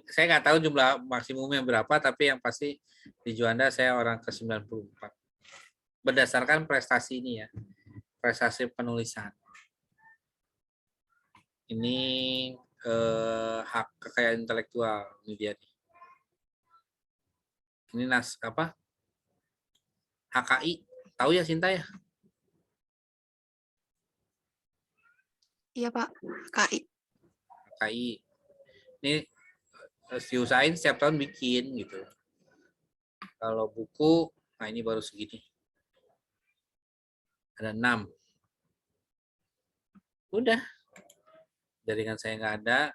saya nggak tahu jumlah maksimumnya berapa, tapi yang pasti di Juanda saya orang ke-94. Berdasarkan prestasi ini ya, prestasi penulisan. Ini hak kekayaan intelektual ini dia nih. Ini apa? HKI, tahu ya Sinta ya? Iya Pak, KI. HKI. Ini diusahain setiap tahun bikin gitu. Kalau buku, nah ini baru segini. Ada 6. Udah. Jaringan saya nggak ada.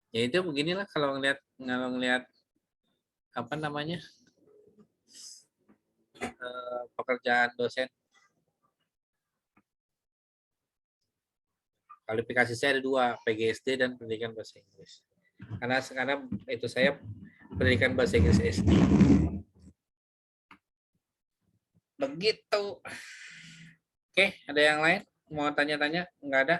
Ya itu beginilah kalau ngelihat apa namanya pekerjaan dosen. Kualifikasi saya ada 2, PGSD dan pendidikan bahasa Inggris. Karena itu saya pendidikan bahasa Inggris SD. Begitu. Oke, ada yang lain? Mau tanya-tanya? Nggak ada?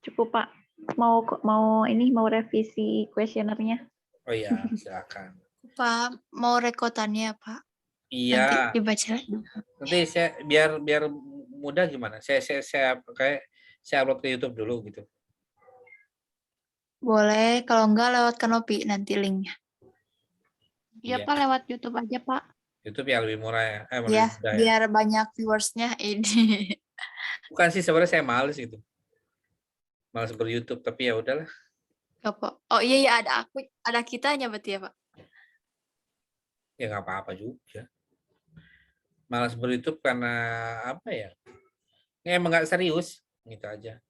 Cukup Pak. Mau revisi kuesionernya. Oh iya, silakan. Pak, mau rekotannya Pak? Iya. Nanti dibaca lagi. Nanti saya biar mudah gimana? Saya upload ke YouTube dulu gitu. Boleh, kalau enggak lewat Kanopi nanti linknya. Iya Iya. Pak, lewat YouTube aja Pak. YouTube ya lebih murah ya. Lebih Ya, mudah ya. biar banyak viewersnya ini. Bukan sih sebenarnya saya males gitu. Males ber-YouTube, tapi ya udahlah. Apa? Oh iya ada kitanya berarti ya Pak. Ya nggak apa-apa juga. Malas ber-YouTube karena apa ya? Ya emang nggak serius gitu aja.